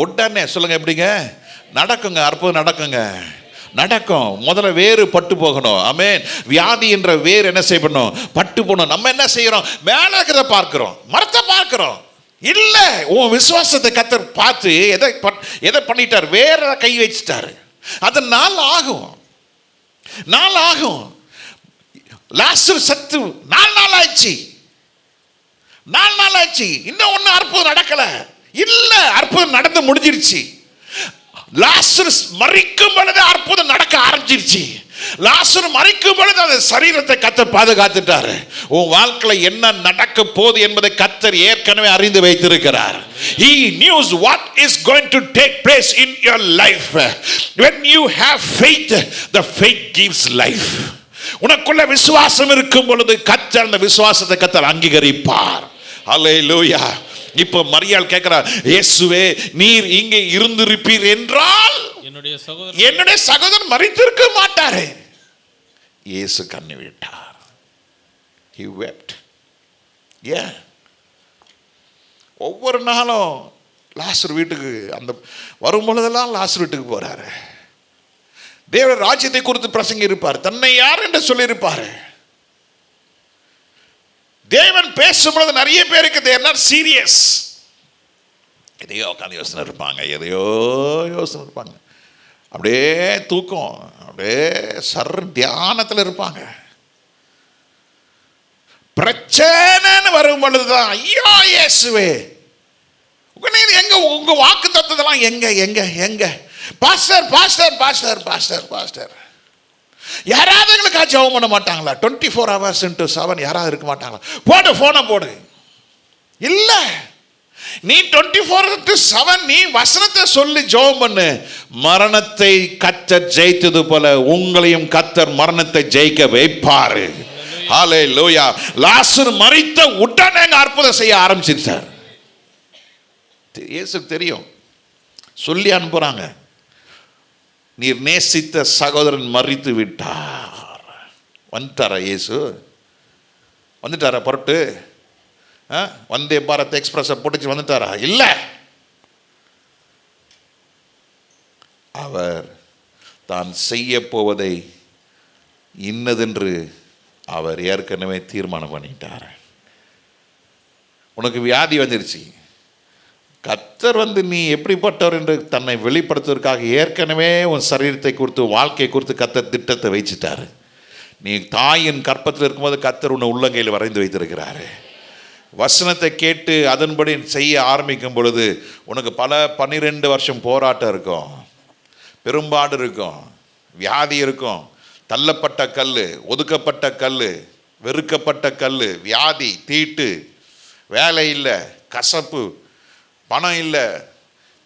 உடனே சொல்லுங்க, எப்படிங்க நடக்குங்க? அற்புதம் நடக்கும். முதல்ல வேறு பட்டு போகணும். ஆமென். வியாதி என்ற வேறு என்ன செய்யணும்? பட்டு போகணும். நம்ம என்ன செய்யறோம்? மேல இருக்கிறத பார்க்கிறோம், மரத்தை பார்க்கிறோம். இல்ல, உன் விசுவாசத்தை கர்த்தர் பார்த்து எதை பண்ணிட்டார்? வேற கை வச்சிட்டாரு. அது நாள் ஆகும். லாசரு சத்து 4 நாள் ஆயிடுச்சு. இன்னும் ஒன்னும் அற்புதம் நடக்கல. இல்ல, அற்புதம் நடந்து முடிஞ்சிருச்சு. லாசரு மரிக்கும் பொழுது அற்புதம் நடக்க ஆரம்பிச்சிருச்சு. லாசரு மரிக்கும் பொழுது அந்த சரீரத்தை கர்த்தர் பாதுகாத்துட்டாரு. உன் வாழ்க்கையில் என்ன நடக்க போகுது என்பதை கர்த்தர் ஏற்கனவே அறிந்து வைத்திருக்கிறார். He knows what is going to take place in your life. When you have faith, the faith gives life. உனக்குள்ள விசுவாசம் இருக்கும் பொழுது கர்த்தர் அந்த விசுவாசத்தை கர்த்தர் அங்கீகரிப்பார். அல்லேலூயா. இப்போ மரியாள் கேட்கிறார், இயேசுவே நீர் இங்கே இருந்திருப்பீர் என்றால் என்னுடைய சகோதரன் மரித்திருக்க மாட்டாரே. இயேசு கண்ணீர் விட்டார். He wept. Yeah. ஒவ்வொரு நாளும் லாசர் வீட்டுக்கு அந்த வரும் பொழுதெல்லாம் லாசர் வீட்டுக்கு போறாரு. தேவ ராஜ்யத்தை குறித்து பிரசங்கி இருப்பார், தன்னை யார் என்று சொல்லி இருப்பாரு. தேவன் பேசும்பொழுது நிறைய பேருக்கு they are not serious. எதையோ உட்காந்து யோசனை இருப்பாங்க, அப்படியே தூக்கம், அப்படியே தியானத்தில் இருப்பாங்க. பிரச்சனைன்னு வரும் பொழுதுதான் ஐயோ இயேசுவே எங்க உங்க வாக்கு தத்துவத்தெல்லாம் எங்க எங்க எங்க pastor pastor pastor pastor pastor யாராவது எங்களுக்காக ஜெபம் பண்ண மாட்டாங்களா? 24 hours into 7 யாராவது இருக்க மாட்டாங்களா? போடு போனை போடு. இல்ல, நீ 24 into 7 நீ வசனத்தை சொல்லி ஜெபம் பண்ணு. மரணத்தை கர்த்தர் ஜெயித்தது போல உங்களையும் கர்த்தர் மரணத்தை ஜெயிக்க வைப்பாரு. ஹல்லேலூயா. லாசரு மரித்த உடனே அற்புதம் செய்ய ஆரம்பிச்சிட்டார். இயேசுக்கு தெரியும், சொல்லி அனுப்புறாங்க, நீர் நேசித்த சகோதரன் மரித்து விட்டார். வந்துட்டாரா இயேசு? வந்துட்டாரா? பொருட்டு வந்தே பாரத் எக்ஸ்பிரஸை பிடிச்சி வந்துட்டாரா? இல்லை, அவர் தான் செய்ய போவதை இன்னதென்று அவர் ஏற்கனவே தீர்மானம் பண்ணிட்டார். உனக்கு வியாதி வந்துருச்சு, கர்த்தர் நீ எப்படிப்பட்டவர் என்று தன்னை வெளிப்படுத்துவதற்காக ஏற்கனவே உன் சரீரத்தை குறித்து வாழ்க்கையை குறித்து கர்த்தர் திட்டத்தை வச்சுட்டாரு. நீ தாயின் கற்பத்தில் இருக்கும்போது கர்த்தர் உன்னை உள்ளங்கையில் வரைந்து வைத்திருக்கிறாரு. வசனத்தை கேட்டு அதன்படி செய்ய ஆரம்பிக்கும் பொழுது உனக்கு பல 12 வருஷம் போராட்டம் இருக்கும், பெரும்பாடு இருக்கும், வியாதி இருக்கும், தள்ளப்பட்ட கல், ஒதுக்கப்பட்ட கல், வெறுக்கப்பட்ட கல், வியாதி, தீட்டு, வேலை இல்லை, கசப்பு, பணம் இல்லை,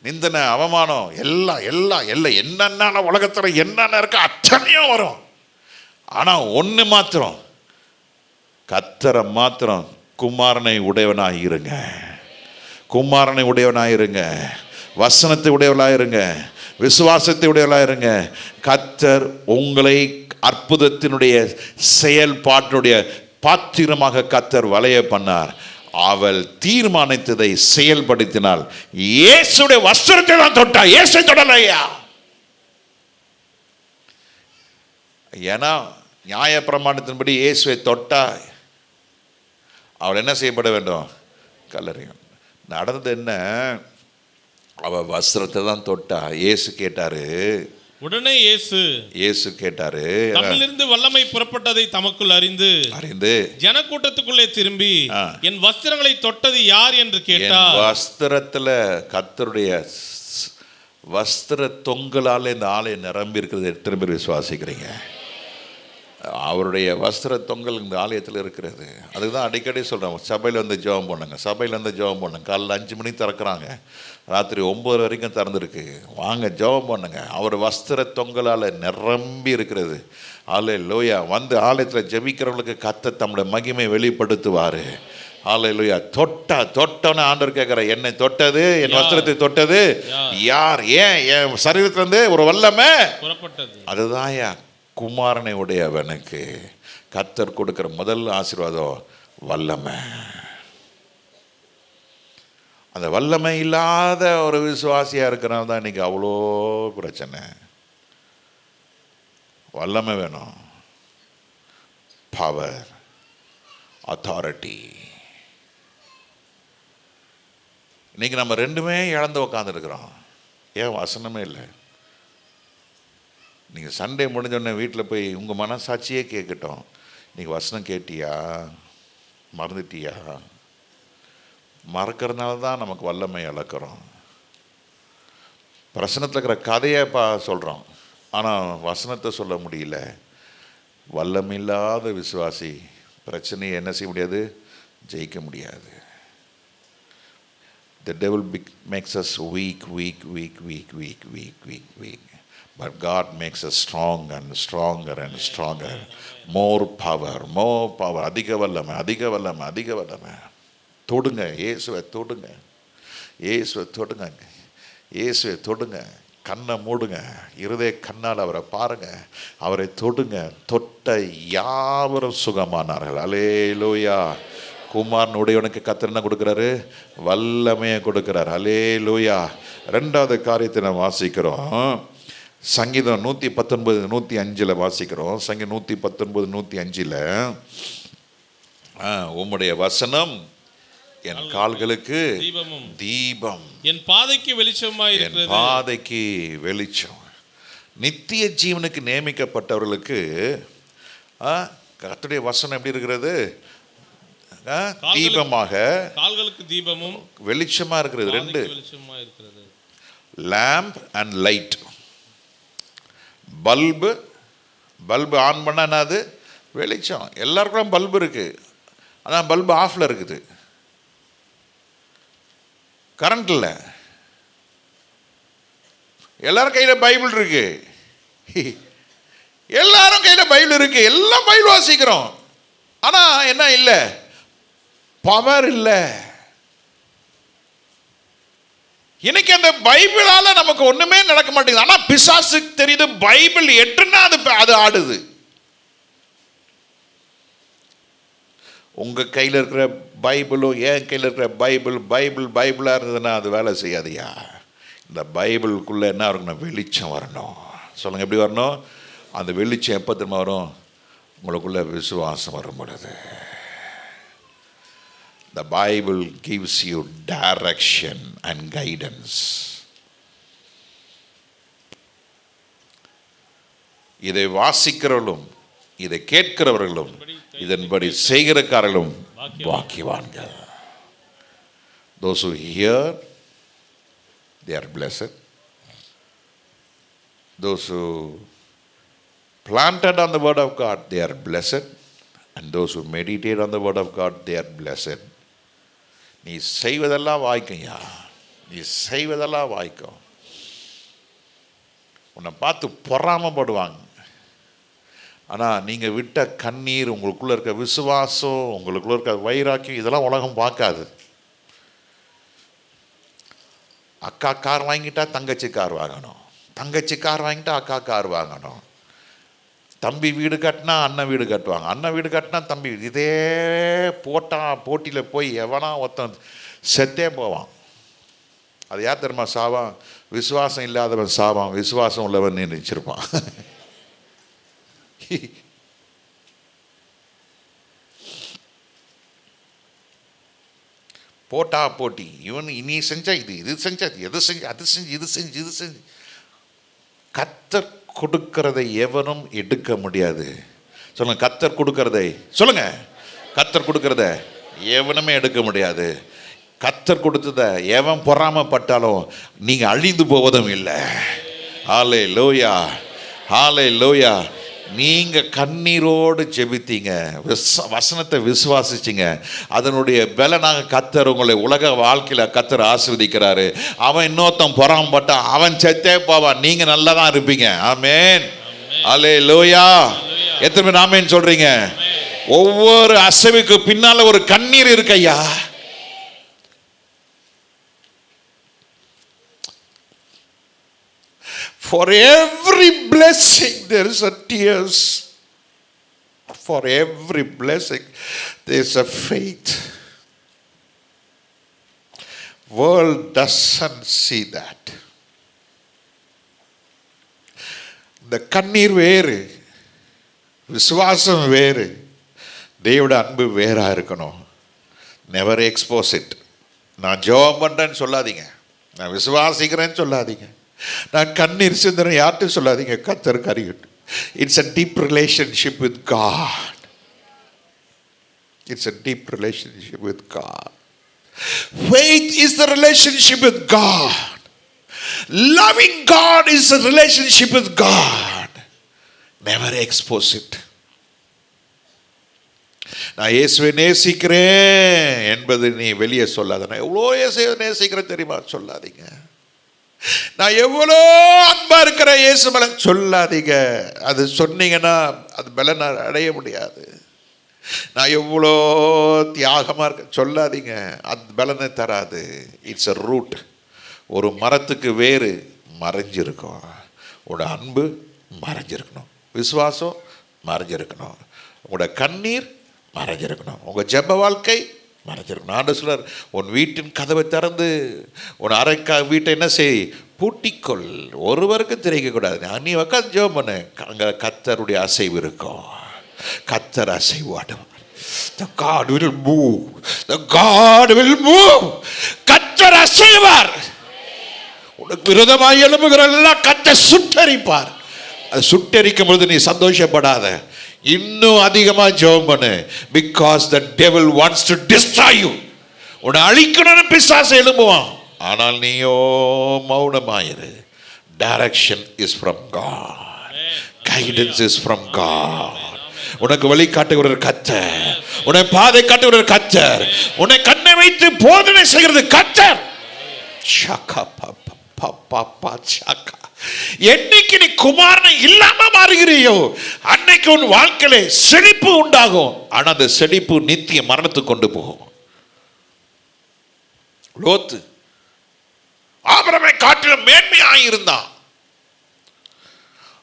நிந்தனை, அவமானம், எல்லாம் எல்லாம் எல்லாம் என்னென்ன உலகத்தில் என்னென்ன இருக்க அத்தனையும் வரும். ஆனால் ஒன்று மாத்திரம், கர்த்தரை மாத்திரம் குமாரனை உடையவனாக இருங்க, குமாரனை உடையவனாக இருங்க, வசனத்தை உடையவளாக இருங்க, விசுவாசத்தை உடையவளாக இருங்க. கர்த்தர் உங்களை அற்புதத்தினுடைய செயல்பாட்டினுடைய பாத்திரமாக கர்த்தர் வளைய பண்ணார். அவள் தீர்மானித்ததை செயல்படுத்தினால். இயேசுடைய வஸ்திரத்தை தான் தொட்டா, இயேசு தொடலையா. ஏன்னா நியாய பிரமாணத்தின்படி இயேசுவை தொட்டா அவள் என்ன செய்யப்பட வேண்டும்? கல்லறையும். நடந்தது என்ன? அவள் வஸ்திரத்தை தான் தொட்டா. இயேசு கேட்டாரு, உடனே இயேசு கேட்டாரு, தம்மிலிருந்து வல்லமை புறப்பட்டதை தமக்குள் அறிந்து ஜனக்கூட்டத்துக்குள்ளே திரும்பி என் வஸ்திரங்களை தொட்டது யார் என்று கேட்டார். வஸ்திரத்துல கர்த்தருடைய வஸ்திர தொங்கலால இந்த ஆலயம் நிரம்பி இருக்கிறது. எத்தனை பேர் விசுவாசிக்கிறீங்க? அவருடைய வஸ்திர தொங்கல் இந்த ஆலயத்தில் இருக்கிறது. அதுதான் அடிக்கடி சொல்கிறோம், சபையில் ஜெபம் பண்ணுங்க, சபையில் ஜெபம் பண்ணுங்க. காலைல 5 மணிக்கு திறக்கிறாங்க, ராத்திரி 9 வரைக்கும் திறந்துருக்கு. வாங்க ஜெபம் பண்ணுங்க. அவர் வஸ்திர தொங்கலால் நிரம்பி இருக்கிறது. ஹல்லேலூயா. ஆலயத்தில் ஜெபிக்கிறவங்களுக்கு கர்த்தர் தம்முடைய மகிமை வெளிப்படுத்துவார். ஹல்லேலூயா. தொட்டோன்னு ஆண்டவர் கேட்குற, என்னை தொட்டது, என் வஸ்திரத்தை தொட்டது யார்? ஏன் என் சரீரத்திலேருந்து ஒரு வல்லமை புறப்பட்டது. அதுதான் குமாரனை உடையவனுக்கு கர்த்தர் கொடுக்கிற முதல் ஆசீர்வாதம் வல்லமை. அந்த வல்லமை இல்லாத ஒரு விசுவாசியாக இருக்கிறனால தான் இன்னைக்கு அவ்வளோ பிரச்சனை. வல்லமை வேணும், பவர், அத்தாரிட்டி. இன்னைக்கு நம்ம ரெண்டுமே இழந்து உட்காந்துருக்கிறோம். ஏன்? வசனமே இல்லை. நீங்கள் சண்டே முடிஞ்சோடனே வீட்டில் போய் உங்கள் மனசாட்சியே கேட்கட்டும், நீங்கள் வசனம் கேட்டியா, மறந்துட்டியா? மறக்கிறதுனால தான் நமக்கு வல்லமை இழக்கிறோம். பிரசனத்தில் இருக்கிற கதையை சொல்கிறோம், ஆனால் வசனத்தை சொல்ல முடியல. வல்லமில்லாத விசுவாசி பிரச்சனையை என்ன செய்ய முடியாது? ஜெயிக்க முடியாது. The devil makes us weak. But God makes us strong and stronger and stronger. More power. அதிக வல்லமை. தொடுங்க, இயேசுவை தொடுங்க, இயேசுவை தொடுங்க. கண்ணை மூடுங்க, இருதய கண்ணால் அவரை பாருங்க, அவரை தொடுங்க. தொட்ட யாவரும் சுகமானார்கள். அல்லேலூயா. குமாரன் உடையவனுக்கு கர்த்தர் என்ன கொடுக்குறாரு? வல்லமையை கொடுக்குறாரு. அல்லேலூயா. 2வது காரியத்தை நாம் வாசிக்கிறோம். சங்கீதம் 119 105 வாசிக்கிறோம். சங்கீதம் 119 105 உம்முடைய வசனம் என் கால்களுக்கு தீபம், என் பாதைக்கு வெளிச்சம். நித்திய ஜீவனுக்கு நியமிக்கப்பட்டவர்களுக்கு கர்த்தருடைய வசனம் எப்படி இருக்கிறது? தீபமாக, கால்களுக்கு தீபமும் வெளிச்சமா இருக்கிறது. ரெண்டு, வெளிச்சமா இருக்கிறது. lamp and light. Bulb on பண்ணா என்னது? வெளிச்சம். எல்லாருக்கும் பல்பு இருக்கு, அதான் பல்பு ஆஃப்ல இருக்குது, கரண்ட் இல்லை. எல்லாரும் கையில பைபிள் இருக்கு, எல்லாரும் கையில பைபிள் இருக்கு, எல்லாம் பைபிள் வாசிக்கிறோம். ஆனா என்ன இல்லை? பவர் இல்லை. இன்னைக்கு அந்த பைபிளால நமக்கு ஒண்ணுமே நடக்க மாட்டேங்குது. ஆனா பிசாசுக்கு தெரியுது பைபிள் எட்டுன்னா அது ஆடுது. உங்க கையில் இருக்கிற பைபிளும் என் கையில் இருக்கிற பைபிளா இருந்ததுன்னா அது வேலை செய்யாதியா. இந்த பைபிளுக்குள்ள என்ன இருக்கணும்? வெளிச்சம் வரணும். சொல்லுங்க, எப்படி வரணும்? அந்த வெளிச்சம் எப்போ திரும்ப வரும்? உங்களுக்குள்ள விசுவாசம் வரும் பொழுது. The Bible gives you direction and guidance. இதை வாசிக்கிறவர்களும் இதை கேட்கிறவர்களும் இதன்படி செய்கிறக்காரர்களும் பாக்கியவான்கள். Those who hear, they are blessed. Those who planted on the word of God, they are blessed. And those who meditate on the word of God, they are blessed. நீ செய்வதெல்லாம் வாய்க்கையா, நீ செய்வதெல்லாம் வாய்க்கும். உன்னை பார்த்து பொறாமப்படுவாங்க. ஆனால் நீங்கள் விட்ட கண்ணீர், உங்களுக்குள்ளே இருக்க விசுவாசம், உங்களுக்குள்ளே இருக்க வைராக்கியம், இதெல்லாம் உலகம் பார்க்காது. அக்கா கார் வாங்கிட்டா தங்கச்சி கார் வாங்கணும், தங்கச்சி கார் வாங்கிட்டா அக்கா கார் வாங்கணும், தம்பி வீடு கட்டினா அண்ணன் வீடு கட்டுவாங்க, அண்ணன் வீடு கட்டினா தம்பி. இதே போட்டியில் போய் எவனா ஒருத்தன் செத்தே போவான். அது யார் தெரியுமா சாவான்? விசுவாசம் இல்லாதவன் சாவான், விசுவாசம் உள்ளவன் நினைச்சிருப்பான். போட்டி. இவன் இனி செஞ்சா இது செஞ்சா எது செஞ்சு அது செஞ்சு இது செஞ்சு. கர்த்தர் கொடுக்கிறதை எவனும் எடுக்க முடியாது. சொல்லுங்க, கர்த்தர் கொடுக்கிறதை, சொல்லுங்க, கர்த்தர் கொடுக்கிறத எவனுமே எடுக்க முடியாது. கர்த்தர் கொடுத்ததை எவன் பொறாமப்பட்டாலும் நீங்க அழிந்து போவதும் இல்லை. ஹல்லேலூயா, ஹல்லேலூயா. நீங்க கண்ணீரோடு ஜெபித்தீங்க, வசனத்தை விசுவாசிச்சிங்க, அதனுடைய பலனாக கர்த்தர் உங்களை உலக வாழ்க்கையில கர்த்தர் ஆசீர்வதிக்கிறாரு. அவன் இன்னொருத்தன் பொறாமப்பட்டா அவன் செத்தே போவான், நீங்க நல்லா தான் இருப்பீங்க. ஆமென், ஹல்லேலூயா. எத்தனை பேர் ஆமென் சொல்றீங்க? ஒவ்வொரு அசைவுக்கு பின்னால ஒரு கண்ணீர் இருக்கு ஐயா. For every blessing there is a tears. For every blessing there is a faith. World doesn't see that. இந்த கண்ணீர் வேறு, விசுவாசம் வேறு, தேவனுடைய அன்பு வேறா இருக்கணும். Never expose it. நான் ஜெபம் பண்றேன்னு சொல்லாதீங்க, நான் விசுவாசிக்கிறேன்னு சொல்லாதீங்க, நான் கண்ணீர் சிந்தனை யார்கிட்ட சொல்லாதீங்க. கர்த்தருக்கு அறியட்டும். It's a deep relationship with God. It's a deep relationship with God. Faith is the relationship with God. Loving God is a relationship with God. Never expose it. நான் இயேசுவை நேசிக்கிறேன் என்பது நீ வெளியே சொல்லாத. நான் எவ்வளோ இயேசுவை நேசிக்கிறேன் தெரியுமா சொல்லாதீங்க. நான் எவ்வளோ அன்பா இருக்கிற இயேசு மேல சொல்லாதீங்க. அது சொன்னீங்கன்னா அது பலன் அடைய முடியாது. நான் எவ்வளோ தியாகமா இருக்க சொல்லாதீங்க, அது பலனை தராது. It's a root. ஒரு மரத்துக்கு வேறு மறைஞ்சிருக்கும், உங்களோட அன்பு மறைஞ்சிருக்கணும், விசுவாசம் மறைஞ்சிருக்கணும், உங்களோட கண்ணீர் மறைஞ்சிருக்கணும், உங்கள் ஜெப வாழ்க்கை மறைஞ்சிருக்கணும். ஆண்டவர் சொல்றார், உன் வீட்டின் கதவை திறந்து உன் அறைக்கா வீட்டை என்ன செய், பூட்டிக்கொள், ஒருவருக்கு தெரிவிக்கக்கூடாது. நீ உட்காந்து ஜெபம் பண்ணு, அங்கே கர்த்தருடைய அசைவு இருக்கும். கர்த்தர் அசைவாடுவார். The God will move. The God will move. கர்த்தர் அசைவார். உனக்கு விரோதமாய் எழும்புகிற எல்லாம் கர்த்தர் சுட்டரிப்பார். அது சுட்டெரிக்கும் பொழுது நீ சந்தோஷப்படாத, இன்னும் அதிகமா ஜெபம் பண்ணு. Because the devil wants to destroy you. உன்னை அழிக்கணும்னு பிசாசு எழும்புவான். ஆனால் நீயோ மௌனமாயிரு. Direction is from God, guidance is from God. உனக்கு வழி காட்டுகிற கர்த்தர், உன்னை பாதை காட்டுகிற கர்த்தர், உன்னை கண்ணை வைத்து போதனை செய்கிறது கர்த்தர். என்னைக்கு நீ குமாரனை இல்லாம மாறுகிறியோ அன்னைக்கு உன் வாழ்க்கையில செழிப்பு உண்டாகும். ஆனா அந்த செழிப்பு நித்திய மரணத்துக்கு கொண்டு போகும். லோத்து ஆபிரகாமை காட்டிலும் மேன்மையாக இருந்தான்.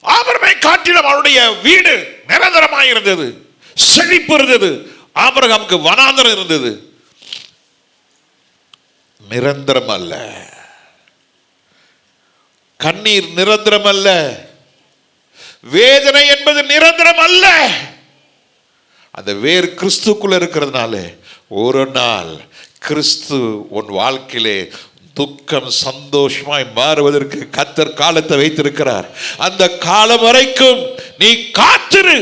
ஆபிரகாமை காட்டிலும் அவருடைய வீடு நிரந்தரமாக இருந்தது, செழிப்பு இருந்தது. ஆபிரகாமுக்கு வனாந்தரம் இருந்தது. நிரந்தரம் அல்ல, கண்ணீர் நிரந்தரம் அல்ல, வேதனை என்பது நிரந்தரம் அல்ல. அந்த வேறு கிறிஸ்துக்குள்ள இருக்கிறதுனால ஒரு நாள் கிறிஸ்து உன் வாழ்க்கையிலே துக்கம் சந்தோஷமாய் மாறுவதற்கு கர்த்தர் காலத்தை வைத்திருக்கிறார். அந்த காலம் வரைக்கும் நீ காத்திரு.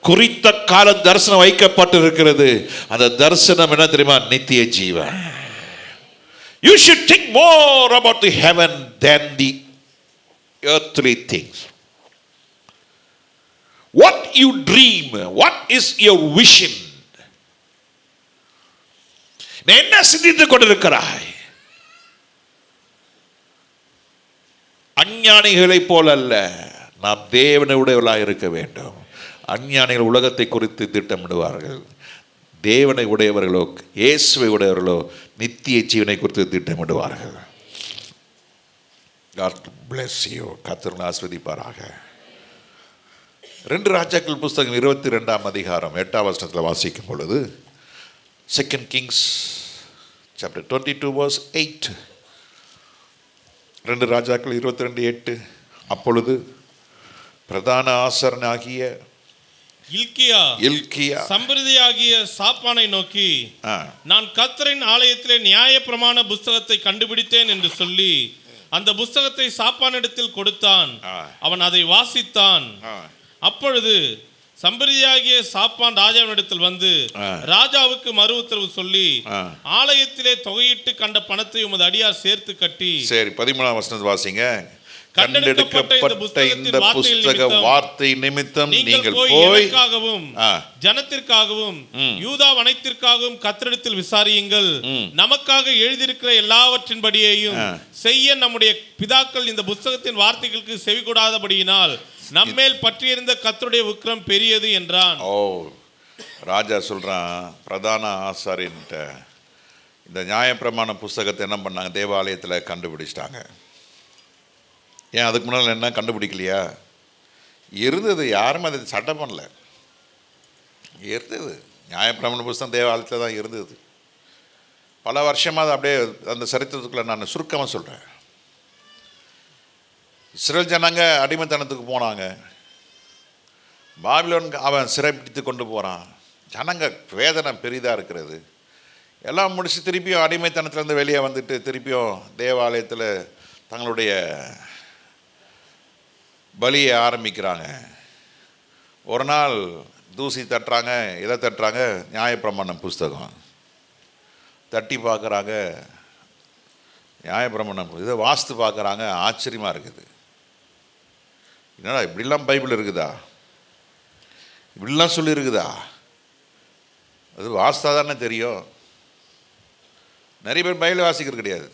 குறித்த காலம் தரிசனம் வைக்கப்பட்டிருக்கிறது. அந்த தரிசனம் என்ன தெரியுமா? நித்திய ஜீவன். You should think more about the heaven than the earthly things. What you dream, what is your vision? நீ என்ன சிந்தித்துக் கொண்டிருக்கிறாய்? அஞ்ஞானிகளைப் போல அல்ல, நாம் தேவனுடையவர்களாக இருக்க வேண்டும். அஞ்ஞானிகள் உலகத்தை குறித்து திட்டமிடுவார்கள். தேவனை உடையவர்களோ இயேசுவை உடையவர்களோ நித்திய ஜீவனை குறித்து திட்டமிடுவார்கள். God bless you. கர்த்தர் ஆசீர்வதிப்பாராக. 2 ராஜாக்கள் புஸ்தகம் 22ஆம் அதிகாரம் 8ஆம் வசனத்தில் வாசிக்கும் பொழுது, 2 Kings chapter 22 verse 8. 2 ராஜாக்கள் 22:8. அப்பொழுது பிரதான ஆசாரியனாகிய இல்க்கியா சம்பிரதியாகிய சாப்பானை நோக்கி, நான் கர்த்தரின் ஆலயத்திலே நியாயப்பிரமாண புஸ்தகத்தை கண்டுபிடித்தேன் என்று சொல்லி அந்த புஸ்தகத்தை சாப்பானிடத்தில் கொடுத்தான். அவன் அதை வாசித்தான். அப்பொழுது சம்பிரதியாகிய சாப்பான் ராஜாவினிடத்தில் வந்து ராஜாவுக்கு மறு உத்தரவு சொல்லி, ஆலயத்திலே தொகையிட்டு கண்ட பணத்தை உமது அடியார் சேர்த்து கட்டி. சரி, 13ஆம் வசனத்தை வாசிங்க. கண்டெடுக்கப்பட்ட இந்த புஸ்தக வார்த்தை நிமித்தம் நீங்கள் போய் ஜனத்திற்காகவும் யூதா அனைத்திற்காகவும் கர்த்தரிடத்தில் விசாரியுங்கள். நமக்காக எழுதியிருக்கிற எல்லாவற்றின்படியையும் செய்ய நம்முடைய பிதாக்கள் இந்த புஸ்தகத்தின் வார்த்தைகளுக்கு செவிகொடாதபடியினால் நம்மேல் பற்றியிருந்த கர்த்தருடைய உக்கிரம் பெரியது என்றான். ஓ, ராஜா சொல்றான், பிரதான ஆசாரியன்ட்ட இந்த நியாயப்பிரமாண புஸ்தகத்தை என்ன பண்ணாங்க? தேவாலயத்தில் கண்டுபிடிச்சிட்டாங்க. ஏன் அதுக்கு முன்னால் என்ன கண்டுபிடிக்கலையா? இருந்தது, யாரும் அதை சட்டம் பண்ணல. இருந்தது, நியாயப்பிரமாண புஸ்தகம் தேவாலயத்தில் தான் இருந்தது. பல வருஷமாக அது அப்படியே அந்த சரித்திரத்துக்குள்ளே நான் சுருக்கமாக சொல்கிறேன். இஸ்ரேல் ஜனங்க அடிமைத்தனத்துக்கு போனாங்க. பாபிலோன் அவன் சிறைப்பிடித்து கொண்டு போகிறான். ஜனங்க வேதனை பெரிதாக இருக்கிறது. எல்லாம் முடிச்சு திருப்பியும் அடிமைத்தனத்துலேருந்து வெளியே வந்துட்டு திருப்பியும் தேவாலயத்தில் தங்களுடைய பலியை ஆரம்பிக்கிறாங்க. ஒரு நாள் தூசி தட்டுறாங்க. எதை தட்டுறாங்க? நியாயப்பிரமாணம் புஸ்தகம் தட்டி பார்க்குறாங்க. நியாயப்பிரமாணம் இதை வாஸ்து பார்க்குறாங்க. ஆச்சரியமாக இருக்குது. என்னடா இப்படிலாம் பைபிள் இருக்குதா? இப்படிலாம் சொல்லியிருக்குதா? அது வாஸ்தா தானே தெரியும். நிறைய பேர் பைபிள் வாசிக்கிறது கிடையாது.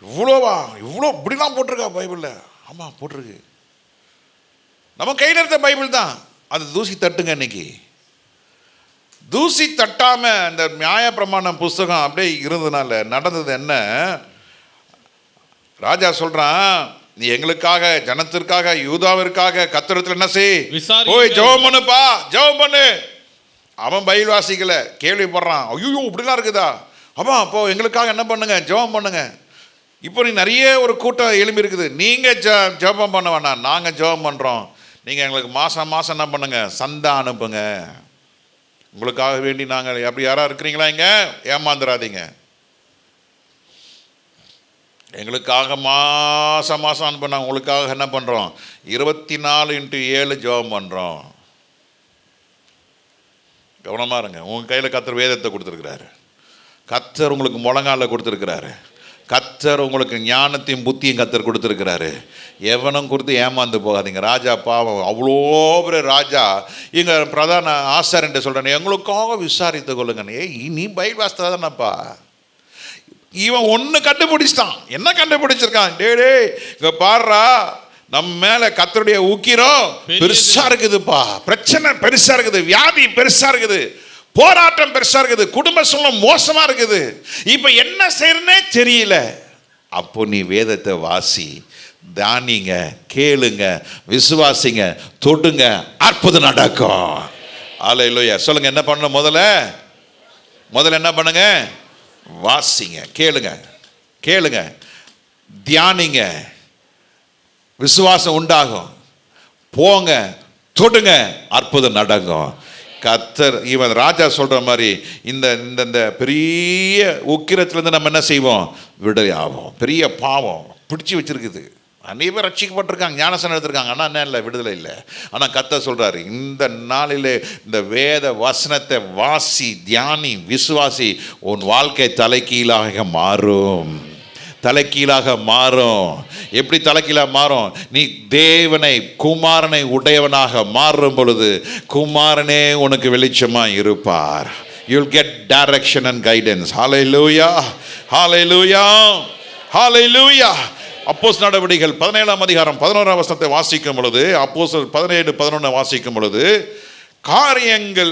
இவ்வளோவா, இவ்வளோ இப்படிலாம் போட்டிருக்கா பைபிளில்? ஆமாம், போட்டிருக்கு. நம்ம கையில் இருந்த பைபிள் தான். அது தூசி தட்டுங்க. இன்னைக்கு தூசி தட்டாமல் இந்த நியாயப்பிரமாணம் புஸ்தகம் அப்படியே இருந்ததுனால நடந்தது என்ன? ராஜா சொல்கிறான், நீ எங்களுக்காக, ஜனத்திற்காக, யூதாவிற்காக கர்த்தரிடத்தில் என்ன செய்? போய் ஜெபம் பண்ணுப்பா, ஜெபம் பண்ணு. அவன் பைபிள் வாசிக்கல, கேள்விப்படுறான். ஐயோ இப்படிலாம் இருக்குதா? ஆமாம், அப்போ எங்களுக்காக என்ன பண்ணுங்க? ஜெபம் பண்ணுங்க. இப்போ நீ நிறைய ஒரு கூட்டம் எழும்பி இருக்குது. நீங்கள் ஜெபம் பண்ண வேணாம், நாங்கள் ஜெபம் பண்ணுறோம். நீங்கள் எங்களுக்கு மாதம் மாதம் என்ன பண்ணுங்க? சந்தா அனுப்புங்க. உங்களுக்காக வேண்டி நாங்கள். அப்படி யாராக இருக்கிறீங்களா? இங்கே ஏமாந்துடாதீங்க. எங்களுக்காக மாதம் மாதம் அனுப்பினா உங்களுக்காக என்ன பண்ணுறோம்? 24x7 ஜெபம் பண்ணுறோம். கவனமாக இருங்க. உங்கள் கையில் கர்த்தர் வேதத்தை கொடுத்துருக்கிறாரு. கர்த்தர் உங்களுக்கு முழங்கால கொடுத்துருக்கிறாரு. கர்த்தர் உங்களுக்கு ஞானத்தையும் புத்தியும் கர்த்தர் கொடுத்துருக்கிறாரு. எவனும் கொடுத்து ஏமாந்து போகாதீங்க. ராஜா பாவம், அவ்வளோ பெரிய ராஜா இங்கே பிரதான ஆசாரியன்ட்ட சொல்கிறேன், எங்களுக்காக விசாரித்து கொள்ளுங்க. நீ பைபிள் வாசித்தா தானப்பா. இவன் ஒன்று கண்டுபிடிச்சிட்டான். என்ன கண்டுபிடிச்சிருக்கான்? டே இங்கே பாடுறா, நம்ம மேலே கர்த்தருடைய உக்கிரம் பெருசா இருக்குதுப்பா. பிரச்சனை பெருசா இருக்குது, வியாதி பெருசா இருக்குது, போராட்டம் பெருசா இருக்குது, குடும்ப சூழ்நிலை மோசமா இருக்குது. இப்ப என்ன செய்யறனே தெரியல. அப்போ நீ வேதத்தை வாசி, தானிங்க, கேளுங்க, விசுவாசிங்க, தொடுங்க, அற்புதம் நடக்கும். அல்லேலூயா. சொல்லுங்க, என்ன பண்ணணும்? முதல்ல என்ன பண்ணுங்க? வாசிங்க, கேளுங்க, தியானிங்க, விசுவாசம் உண்டாகும். போங்க, தொடுங்க, அற்புதம் நடக்கும். கர்த்தர் இவன் ராஜா சொல்ற மாதிரி இந்த பெரிய உக்கிரத்திலிருந்து நம்ம என்ன செய்வோம்? விடுதலை ஆகும். பெரிய பாவம் பிடிச்சி வச்சிருக்குது. அநேக பேர் ரட்சிக்கப்பட்டிருக்காங்க, ஞானஸ்நானம் எடுத்திருக்காங்க, ஆனால் என்ன இல்லை, விடுதலை இல்லை. ஆனால் கர்த்தர் சொல்றாரு, இந்த நாளிலே இந்த வேத வசனத்தை வாசி, தியானி, விசுவாசி, உன் வாழ்க்கை தலைகீழாக மாறும். தலைகீழாக மாறும். எப்படி தலைகீழாக மாறும்? நீ தேவனை, குமாரனை உடையவனாக மாறும் பொழுது குமாரனே உனக்கு வெளிச்சமா இருப்பார். You'll get direction and guidance. Hallelujah, hallelujah, hallelujah. அப்போஸ்தலர் நடவடிக்கைகள் 17ஆம் அதிகாரம் 11ஆம் வசனத்தை வாசிக்கும் பொழுது, அப்போஸ்தலர் 17:11 வாசிக்கும் பொழுது, காரியங்கள்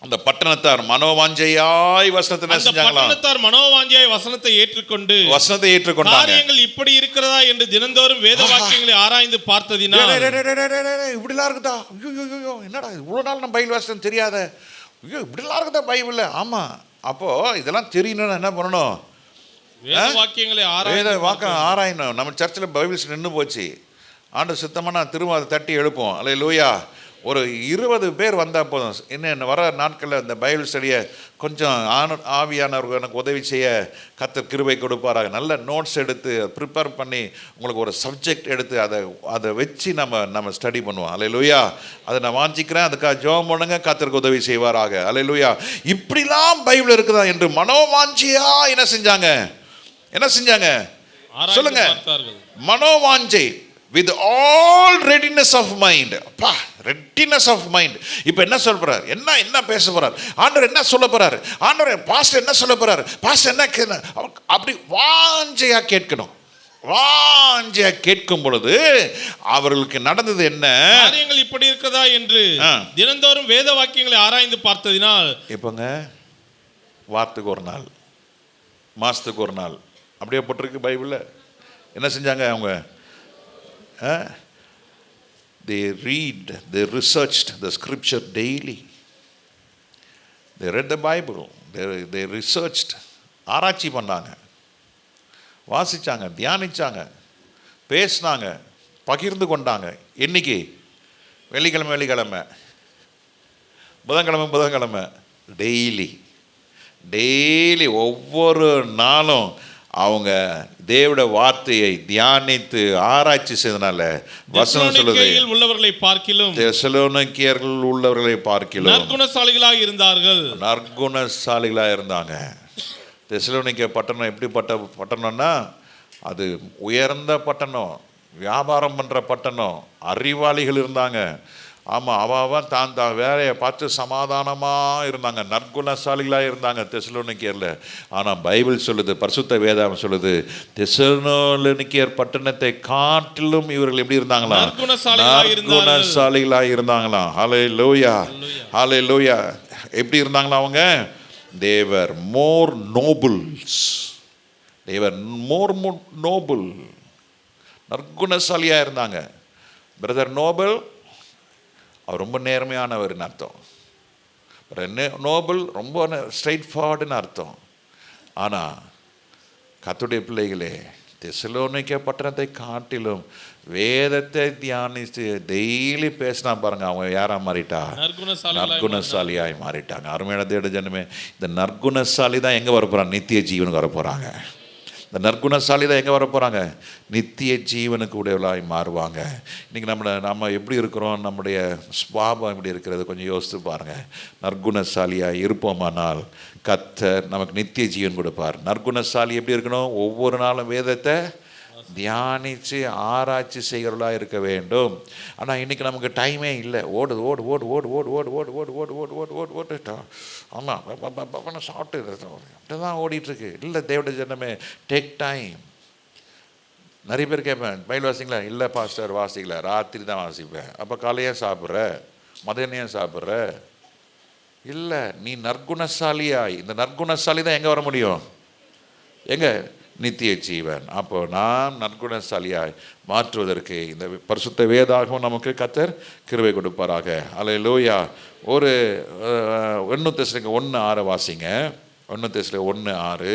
அந்த பட்டணத்தார் மனோவாஞ்சையாய் வசனத்தை என்ன செஞ்சாங்களா? அந்த பட்டணத்தார் மனோவாஞ்சையாய் வசனத்தை ஏற்றுக்கொண்டாங்க. காரியங்கள் இப்படி இருக்கிறதா என்று தினந்தோறும் வேத வாக்கியங்களை ஆராய்ந்து பார்த்ததினால், இப்படிலாம் இருக்குதா, ஐயோ என்னடா இவ்வளவு நாள் நம்ம பைபிள் வாசனம் தெரியாத, ஐயோ இப்படிலாம் இருக்குதா பைபிள்ல? ஆமா. அப்போ இதெல்லாம் தெரியணும்னா என்ன பண்ணணும்? வேத வாக்கியங்களை ஆராயணும். நம்ம சர்ச்சில் பைபிள்ஸ் நின்று போச்சு. ஆண்டு சுத்தமாக நான் திரும்ப அதை தட்டி எழுப்போம். அல்லேலூயா. ஒரு 20 பேர் வந்தால் போதும். இன்னும் வர நாட்களில் இந்த பைபிள் ஸ்டடியை கொஞ்சம் ஆவியானவர்கள் எனக்கு உதவி செய்ய கர்த்தர் கிருபை கொடுப்பாராக. நல்ல நோட்ஸ் எடுத்து ப்ரிப்பேர் பண்ணி உங்களுக்கு ஒரு சப்ஜெக்ட் எடுத்து அதை வச்சு நம்ம ஸ்டடி பண்ணுவோம். அல்லேலூயா. அதை நான் வாஞ்சிக்கிறேன். அதுக்காக ஜெபம் பண்ணுங்க, கர்த்தருக்கு உதவி செய்வாராக. அல்லேலூயா. இப்படிலாம் பைபிள் இருக்குதா என்று மனோவாஞ்சியா என்ன செஞ்சாங்க? சொல்லுங்க. மனோவாஞ்சை with all readiness of mind. அப்பா, readiness of mind. இப்போ என்ன சொல்ல போறார்? என்ன பேச போறார்? ஆண்டவர் என்ன சொல்ல போறார்? ஆண்டவர் பாஸ்டர் என்ன சொல்ல போறார்? பாஸ்டர் என்ன அப்படி வாஞ்சையா கேட்கணும். வாஞ்சையா கேட்கும் பொழுது அவர்களுக்கு நடந்தது என்ன? காரியங்கள் இப்படி இருக்கதா என்று தினந்தோறும் வேத வாக்கியங்களை ஆராய்ந்து பார்த்ததினால், இப்போங்க வாரத்துக்கு ஒரு நாள், மாசத்துக்கு ஒரு நாள் அப்படியே போட்டிருக்கு பைபிள்ல. என்ன செஞ்சாங்க அவங்க? They researched the scripture daily. They read the Bible. They researched. ஆராய்ச்சி பண்ணாங்க, வாசிச்சாங்க, தியானிச்சாங்க, பேசினாங்க, பகிர்ந்து கொண்டாங்க. என்னைக்கு? வெள்ளிக்கிழமை, புதன்கிழமை, டெய்லி ஒவ்வொரு நாளும் அவங்க தேவட வார்த்தையை தியானித்து ஆராய்ச்சி செய்தனால வசனம் சொல்லுது, உள்ளவர்களை பார்க்கிலும் தெசலோனிக்கேயர்கள் உள்ளவர்களை பார்க்கிலும் நற்குணசாலிகளாக இருந்தாங்க. தெசலோனிக்கே பட்டணம் எப்படிப்பட்ட பட்டணம்னா, அது உயர்ந்த பட்டணம், வியாபாரம் பண்ணுற பட்டணம், அறிவாளிகள் இருந்தாங்க. ஆமாம், அவன் தான் வேலையை பார்த்து சமாதானமாக இருந்தாங்க, நற்குணசாலிகளாக இருந்தாங்க தெசலோனிக்கேயரில். ஆனால் பைபிள் சொல்லுது, பரிசுத்த வேதாகம் சொல்லுது, தெசலோனிக்கேயர் பட்டணத்தை காட்டிலும் இவர்கள் எப்படி இருந்தாங்களா? நற்குணசாலிகளாக இருந்தாங்களாம். ஹல்லேலூயா, ஹல்லேலூயா. எப்படி இருந்தாங்களா அவங்க? They were more nobles. நற்குணசாலியாக இருந்தாங்க. பிரதர் நோபல் அவர் ரொம்ப நேர்மையானவர்னு அர்த்தம். நோபல் ரொம்ப ஸ்ட்ரைட் ஃபார்வர்டுன்னு அர்த்தம். ஆனால் கர்த்தருடைய பிள்ளைகளே, தெசலோனிக்கே பட்டணத்தை காட்டிலும் வேதத்தை தியானித்து டெய்லி பேசினா பாருங்க, அவங்க யாரா மாறிட்டா? நற்குணசாலியாய் மாறிட்டாங்க. அருமையான தேட ஜனமே, இந்த நற்குணசாலி தான் எங்கே வரப்போறாங்க? நித்திய ஜீவனுக்கு வரப்போறாங்க. இந்த நற்குணசாலி தான் எங்கே வர போகிறாங்க? நித்திய ஜீவனுக்கு உடையவளாய் மாறுவாங்க. இன்றைக்கி நம்ம எப்படி இருக்கிறோம், நம்முடைய சுபாவம் எப்படி இருக்கிறது கொஞ்சம் யோசித்து பாருங்கள். நற்குணசாலியாக இருப்போமானால் கர்த்தர் நமக்கு நித்திய ஜீவன் கொடுப்பார். நற்குணசாலி எப்படி இருக்கணும்? ஒவ்வொரு நாளும் வேதத்தை தியானித்து ஆராய்ச்சி செய்கிறவர்களாக இருக்க வேண்டும். ஆனால் இன்றைக்கி நமக்கு டைமே இல்லை. ஓடு ஓடு ஓடு ஓடு ஓடு ஓடு ஓடு ஓடு ஓடு ஓடு ஓடு ஓடு ஓட்டுட்டோம். ஆமாம் சாப்பிட்டு அப்படி தான் ஓடிட்டுருக்கு. இல்லை தேவடைய ஜனமே, டேக் டைம். நிறைய பேர் கேட்பேன், பைபிள் வாசிங்களா? இல்லை பாஸ்டர் வாசிக்கல, ராத்திரி தான் வாசிப்பேன். அப்போ காலையாக சாப்பிட்ற, மதியானம் சாப்பிட்ற? இல்லை, நீ நற்குணசாலியாய், இந்த நற்குணசாலி தான் எங்கே வர முடியும்? எங்கே? நித்திய ஜீவன். அப்போ நாம் நற்குணசாலியாய் மாற்றுவதற்கு இந்த பரிசுத்த வேதாகமும் நமக்கு கர்த்தர் கிருபை கொடுப்பாராக. அல்லேலூயா. ஒரு 1 தெசலோனிக்கேயர் 1:6 வாசிங்க. 1 தெசலோனிக்கேயர்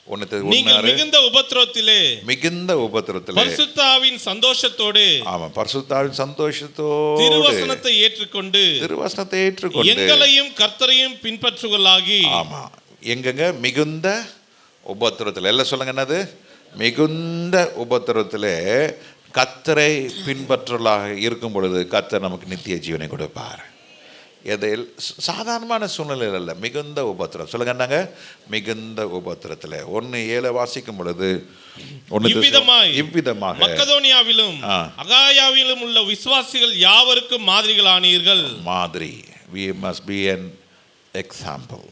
1:6. நீங்கள் மிகுந்த உபத்திரவத்திலே பரிசுத்த ஆவியின் சந்தோஷத்தோடு, ஆமா, பரிசுத்த ஆவியின் சந்தோஷத்தோடு திருவசனத்தை ஏற்றுக்கொண்டு எங்களையும் கர்த்தரையும் பின்பற்றுவர்களாகி. ஆமா, எங்கங்க? மிகுந்த உபத்திரத்தில். எல்லாம் சொல்லுங்க, என்னது? மிகுந்த உபத்திரத்தில் கர்த்தரை பின்பற்றலாக இருக்கும் பொழுது கர்த்தர் நமக்கு நித்திய ஜீவனை கொடுப்பார். எதில்? சாதாரணமான சூழ்நிலையில் அல்ல, மிகுந்த உபத்திரம். சொல்லுங்க என்னங்க? மிகுந்த உபத்திரத்தில். 1:7 வாசிக்கும் பொழுது, இவ்விதமாக மக்கதோனியாவிலும் அகாயாவிலும் உள்ள விசுவாசிகள் யாவருக்கும் மாதிரிகளானீர்கள். மாதிரி. we must be an example.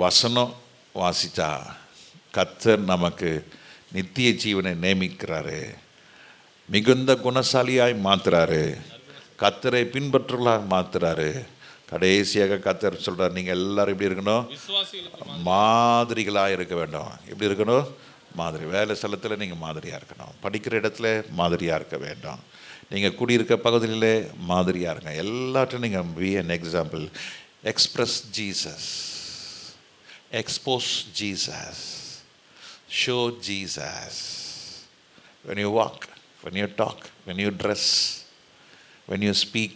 வசனம் வாசித்தா கர்த்தர் நமக்கு நித்திய ஜீவனை நியமிக்கிறாரு, மிகுந்த குணசாலியாய் மாத்துறாரு, கர்த்தரை பின்பற்றுவதாக மாத்துறாரு. கடைசியாக கர்த்தர் சொல்றார், நீங்கள் எல்லாரும் எப்படி இருக்கணும்? மாதிரிகளாக இருக்க வேண்டும். எப்படி இருக்கணும்? மாதிரி. வேலை ஸ்தலத்தில் நீங்கள் மாதிரியாக இருக்கணும். படிக்கிற இடத்துல மாதிரியாக இருக்க வேண்டும். நீங்கள் குடியிருக்க பகுதியிலே மாதிரியாக இருங்க. எல்லாத்தையும் நீங்கள் be an example. Express Jesus, expose Jesus, show Jesus. When you walk, when you talk, when you dress, when you speak,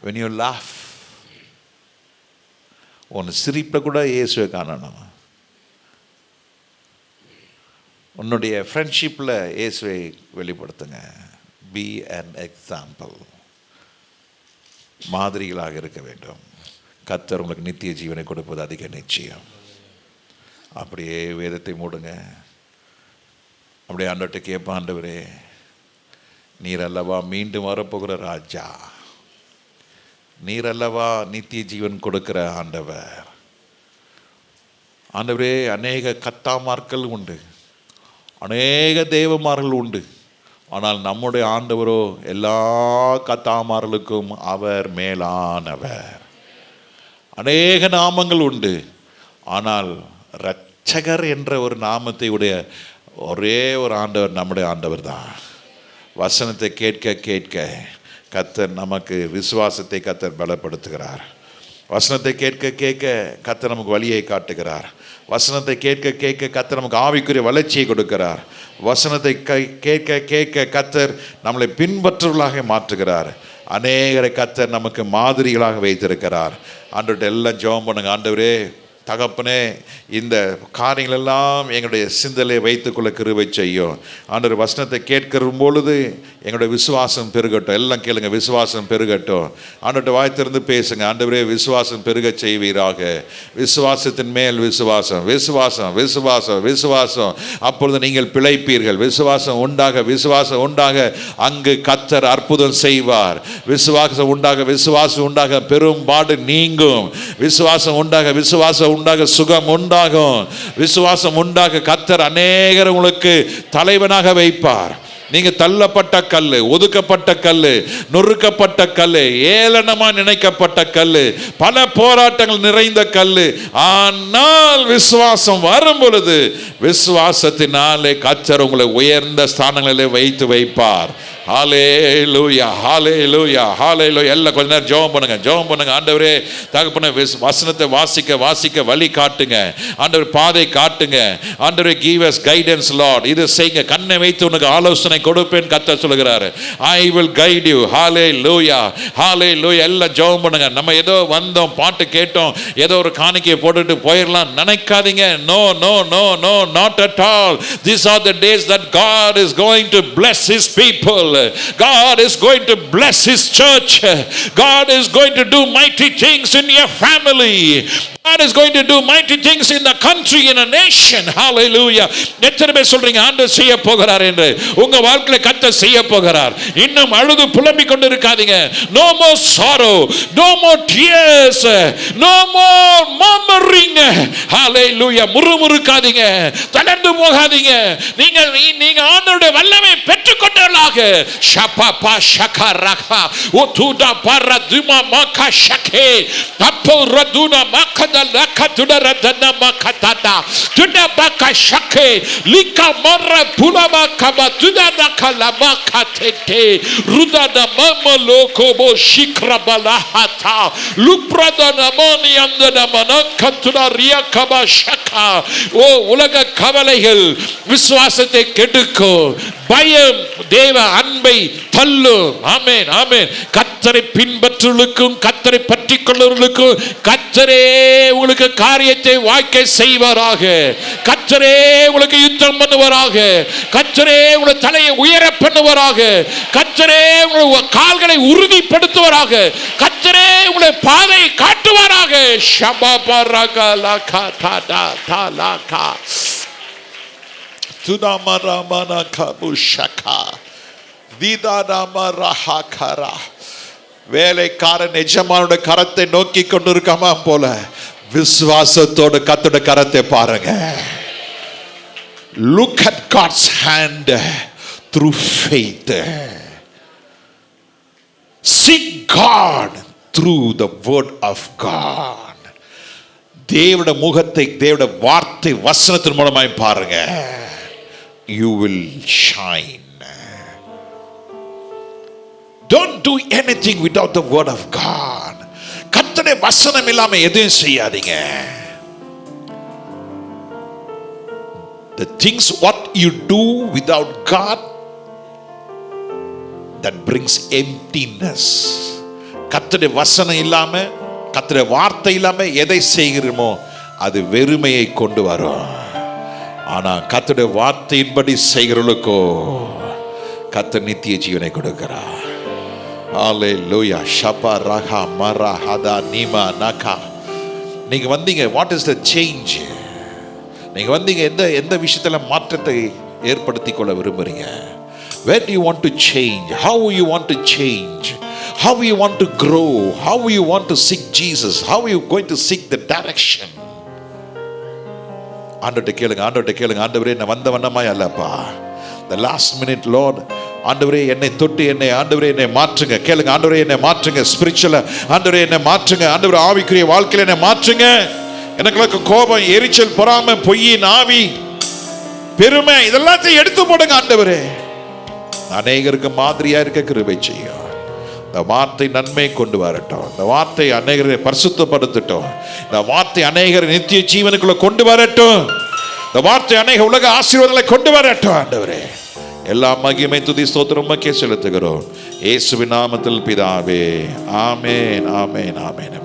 when you laugh. உன் சிரிப்பில் கூட இயேசுவை காணணும். உன்னுடைய ஃப்ரெண்ட்ஷிப்பில் இயேசுவை வெளிப்படுத்துங்க. Be an example. மாதிரிகளாக இருக்க வேண்டும். கர்த்தர் உங்களுக்கு நித்திய ஜீவனை கொடுப்பது அதிக நிச்சயம். அப்படியே வேதத்தை மூடுங்க. அப்படியே ஆண்டவர்கிட்ட கேட்ப, ஆண்டவரே, நீர் அல்லவா மீண்டும் வரப்போகிற ராஜா, நீர் அல்லவா நித்திய ஜீவன் கொடுக்கிற ஆண்டவர். ஆண்டவரே, அநேக கத்தாமார்கள் உண்டு, அநேக தேவமார்கள் உண்டு. ஆனால் நம்முடைய ஆண்டவரோ எல்லா கத்தாமார்களுக்கும் அவர் மேலானவர். அநேக நாமங்கள் உண்டு, ஆனால் இரட்சகர் என்ற ஒரு நாமத்தை உடைய ஒரே ஒரு ஆண்டவர் நம்முடைய ஆண்டவர் தான். வசனத்தை கேட்க கேட்க கர்த்தர் நமக்கு விசுவாசத்தை கர்த்தர் பலப்படுத்துகிறார். வசனத்தை கேட்க கேட்க கர்த்தர் நமக்கு வழியை காட்டுகிறார். வசனத்தை கேட்க கேட்க கர்த்தர் நமக்கு ஆவிக்குரிய வளர்ச்சியை கொடுக்கிறார். வசனத்தை கேட்க கேட்க கர்த்தர் நம்மளை பின்பற்றுவர்களாக மாற்றுகிறார். அநேகரை கர்த்தர் நமக்கு மாதிரிகளாக வைத்திருக்கிறார். ஆண்டவர்கிட்ட எல்லாம் ஜெபம் பண்ணுங்க. ஆண்டவரே, தகப்பனே, இந்த காரியங்களெல்லாம் எங்களுடைய சிந்தனையை வைத்துக்கொள்ள கிருபை செய்யும். ஆண்டவர், வசனத்தை கேட்கிற பொழுது எங்களுடைய விசுவாசம் பெருகட்டும். எல்லாம் கேளுங்க, விசுவாசம் பெருகட்டும். ஆண்டவர்கிட்ட வாய்த்திருந்து பேசுங்க. ஆண்டவரே, விசுவாசம் பெருக செய்வீராக. விசுவாசத்தின் மேல் விசுவாசம், விசுவாசம், விசுவாசம், விசுவாசம். அப்பொழுது நீங்கள் பிழைப்பீர்கள். விசுவாசம் உண்டாக, விசுவாசம் உண்டாக அங்கு கர்த்தர் அற்புதம் செய்வார். விசுவாசம் உண்டாக, விசுவாசம் உண்டாக பெரும்பாடு நீங்கும். விசுவாசம் உண்டாக, விசுவாசம் உண்டாக சுகம் உண்டாகும். விசுவாசம் உண்டாக கர்த்தர் அநேகர் உங்களுக்கு தலைவனாக வைப்பார். நீங்க தள்ளப்பட்ட கல்லு, ஒதுக்கப்பட்ட கல்லு, நொறுக்கப்பட்ட கல்லு, ஏளனமா நினைக்கப்பட்ட கல்லு, பல போராட்டங்கள் நிறைந்த கல்லு. ஆனால் விசுவாசம் வரும் பொழுது விசுவாசத்தினாலே கர்த்தர் உங்களை உயர்ந்த ஸ்தானங்களிலே வைத்து வைப்பார். ஹல்லேலூயா ஹல்லேலூயா ஹல்லேலூயா. எல்லாம் கொஞ்ச நேரம் ஜெபம் பண்ணுங்க. ஆண்டவரே தகப்பனே வசனத்தை வாசிக்க வழி காட்டுங்க ஆண்டவர், பாதை காட்டுங்க ஆண்டவரே. give us guidance Lord. இது செய்யுங்க, கண்ணை வைத்து உனக்கு ஆலோசனை கொடுப்பேன் கர்த்தர் சொல்கிறாரு. I will guide you. ஹல்லேலூயா ஹல்லேலூயா. எல்லாம் ஜெபம் பண்ணுங்க. நம்ம ஏதோ வந்தோம், பாட்டு கேட்டோம், ஏதோ ஒரு காணிக்கையை போட்டுட்டு போயிடலாம் நினைக்காதீங்க. No, not at all. These are the days that God is going to bless his people. God is going to bless his church. God is going to do mighty things in your family. God is going to do mighty things in the country, in a nation. Hallelujah. எத்தனை பேர் சொல்றீங்க ஆண்டவர் செய்ய போகிறார் என்று? உங்க வாழ்க்கையில கர்த்தர் செய்ய போகிறார். இன்னும் அழுது புலம்பிக் கொண்டு இருக்காதீங்க. No more sorrow, no more tears, no more murmuring. Hallelujah. முறுமுறுக்காதீங்க, தளர்ந்து போகாதீங்க. நீங்க ஆண்டவருடைய வல்லமை பெற்றுக்கொண்டவர்களாக ஷபபா ஷகரஹா ஒதுடா பரதுமா மகா ஷகே அப்பரதுனா மகதல கதுடரதன மகதடா துடபக ஷகே லிகா மர புலமா கபா துடன கலமா கதெதே ருதன மமலோகோபோ ஷிக்ரபலஹதா லுப்ரதன மோனி அந்தன மனகதுடா ரியா கபா ஷகா. ஓ உலக கவலைகள் விசுவாசத்தை கெடுக்கும், பயம் தேவ அன்பை தள்ளும். ஆமென் ஆமென். கர்த்தரை பின்பற்றுவர்களுக்கும் கர்த்தரை பற்றிக் கொள்ளுவர்களுக்கும் கர்த்தரே உங்களுக்கு காரியத்தை வாய்க்க செய்வாராக. கர்த்தரே உங்களுக்கு யுத்தம் பண்ணுவாராக. கர்த்தரே உங்கள் தலையை உயர பண்ணுவாராக. கர்த்தரே உங்கள் கால்களை உறுதிப்படுத்துவாராக. கர்த்தரே உங்களை பாதை காட்டுவாராக. ஷபபரகலகா தடா தலகா துனமரமன கபுஷகா தீதானமரஹகரா. வேலைக்காரன் எஜமானுடைய கரத்தை நோக்கி கொண்டிருக்காம போல விசுவாசத்தோடு கர்த்தருடைய கரத்தை பாருங்க. Look at God's hand through faith. Seek God through the word of God. தேவனுடைய முகத்தை தேவனுடைய வார்த்தை வசனத்தின் மூலமாய் பாருங்க. You will shine. Don't do anything without the word of God. கர்த்தருடைய வசனம் இல்லாம எதையும் செய்யாதீங்க. The things what you do without God, that brings emptiness. கர்த்தருடைய வசனம் இல்லாம, கர்த்தருடைய வார்த்தை இல்லாம எதை செய்கிறோமோ அது வெறுமையை கொண்டு வரும். ஆனா கர்த்தருடைய வார்த்தையின்படி செய்கிறவர்களுக்கோ கர்த்தர் நித்திய ஜீவனை கொடுக்கிறார். ஹல்லேலூயா. ஷபா ரஹா மரா ஹதா நீமா நகா. நீங்க வந்தீங்க, வாட் இஸ் த சேஞ்ச்? நீங்க வந்தீங்க எந்த விஷயத்துல மாற்றத்தை ஏற்படுத்திக் கொள்ள விரும்புறீங்க? Where do you want to change? How you want to change? How you want to grow? How you want to seek Jesus? How you going to seek the direction? ஆண்டவர்கிட்ட கேளுங்க. ஆண்டவரே நான் வந்த வண்ணமாய் அல்லப்பா, the last minute Lord, ஆண்டவரே என்னை தொட்டு ஆண்டவரே என்னை மாற்றுங்க. கேளுங்க, ஆண்டவரே என்னை மாற்றுங்க ஸ்பிரிச்சுவலா. ஆண்டவரே என்னை மாற்றுங்க. ஆண்டவரே ஆவிக்குரிய வாழ்க்கையில என்னை மாற்றுங்க. எனக்கு கோபம், எரிச்சல், பொறாமை, பொய்யின் ஆவி, பெருமை இதெல்லாத்தையும் எடுத்து போடுங்க ஆண்டவரே. அநேகருக்கு மாதிரியா இருக்க கிருபை செய்யும். இந்த வார்த்தை நன்மை கொண்டு வரட்டும். இந்த வார்த்தை அநேகரை பரிசுத்தப்படுத்தட்டும். இந்த வார்த்தை அநேகரை நித்திய ஜீவனுக்குள்ள கொண்டு வரட்டும். இந்த வார்த்தை அநேக உலக ஆசீர்வாதங்களை கொண்டு வரட்டும் ஆண்டவரே. எல்லா மகிமை துதி ஸ்தோத்திரம் உமக்கே செலுத்துகிறோம். இயேசுவின் நாமத்தில் பிதாவே. ஆமென் ஆமென் ஆமென்.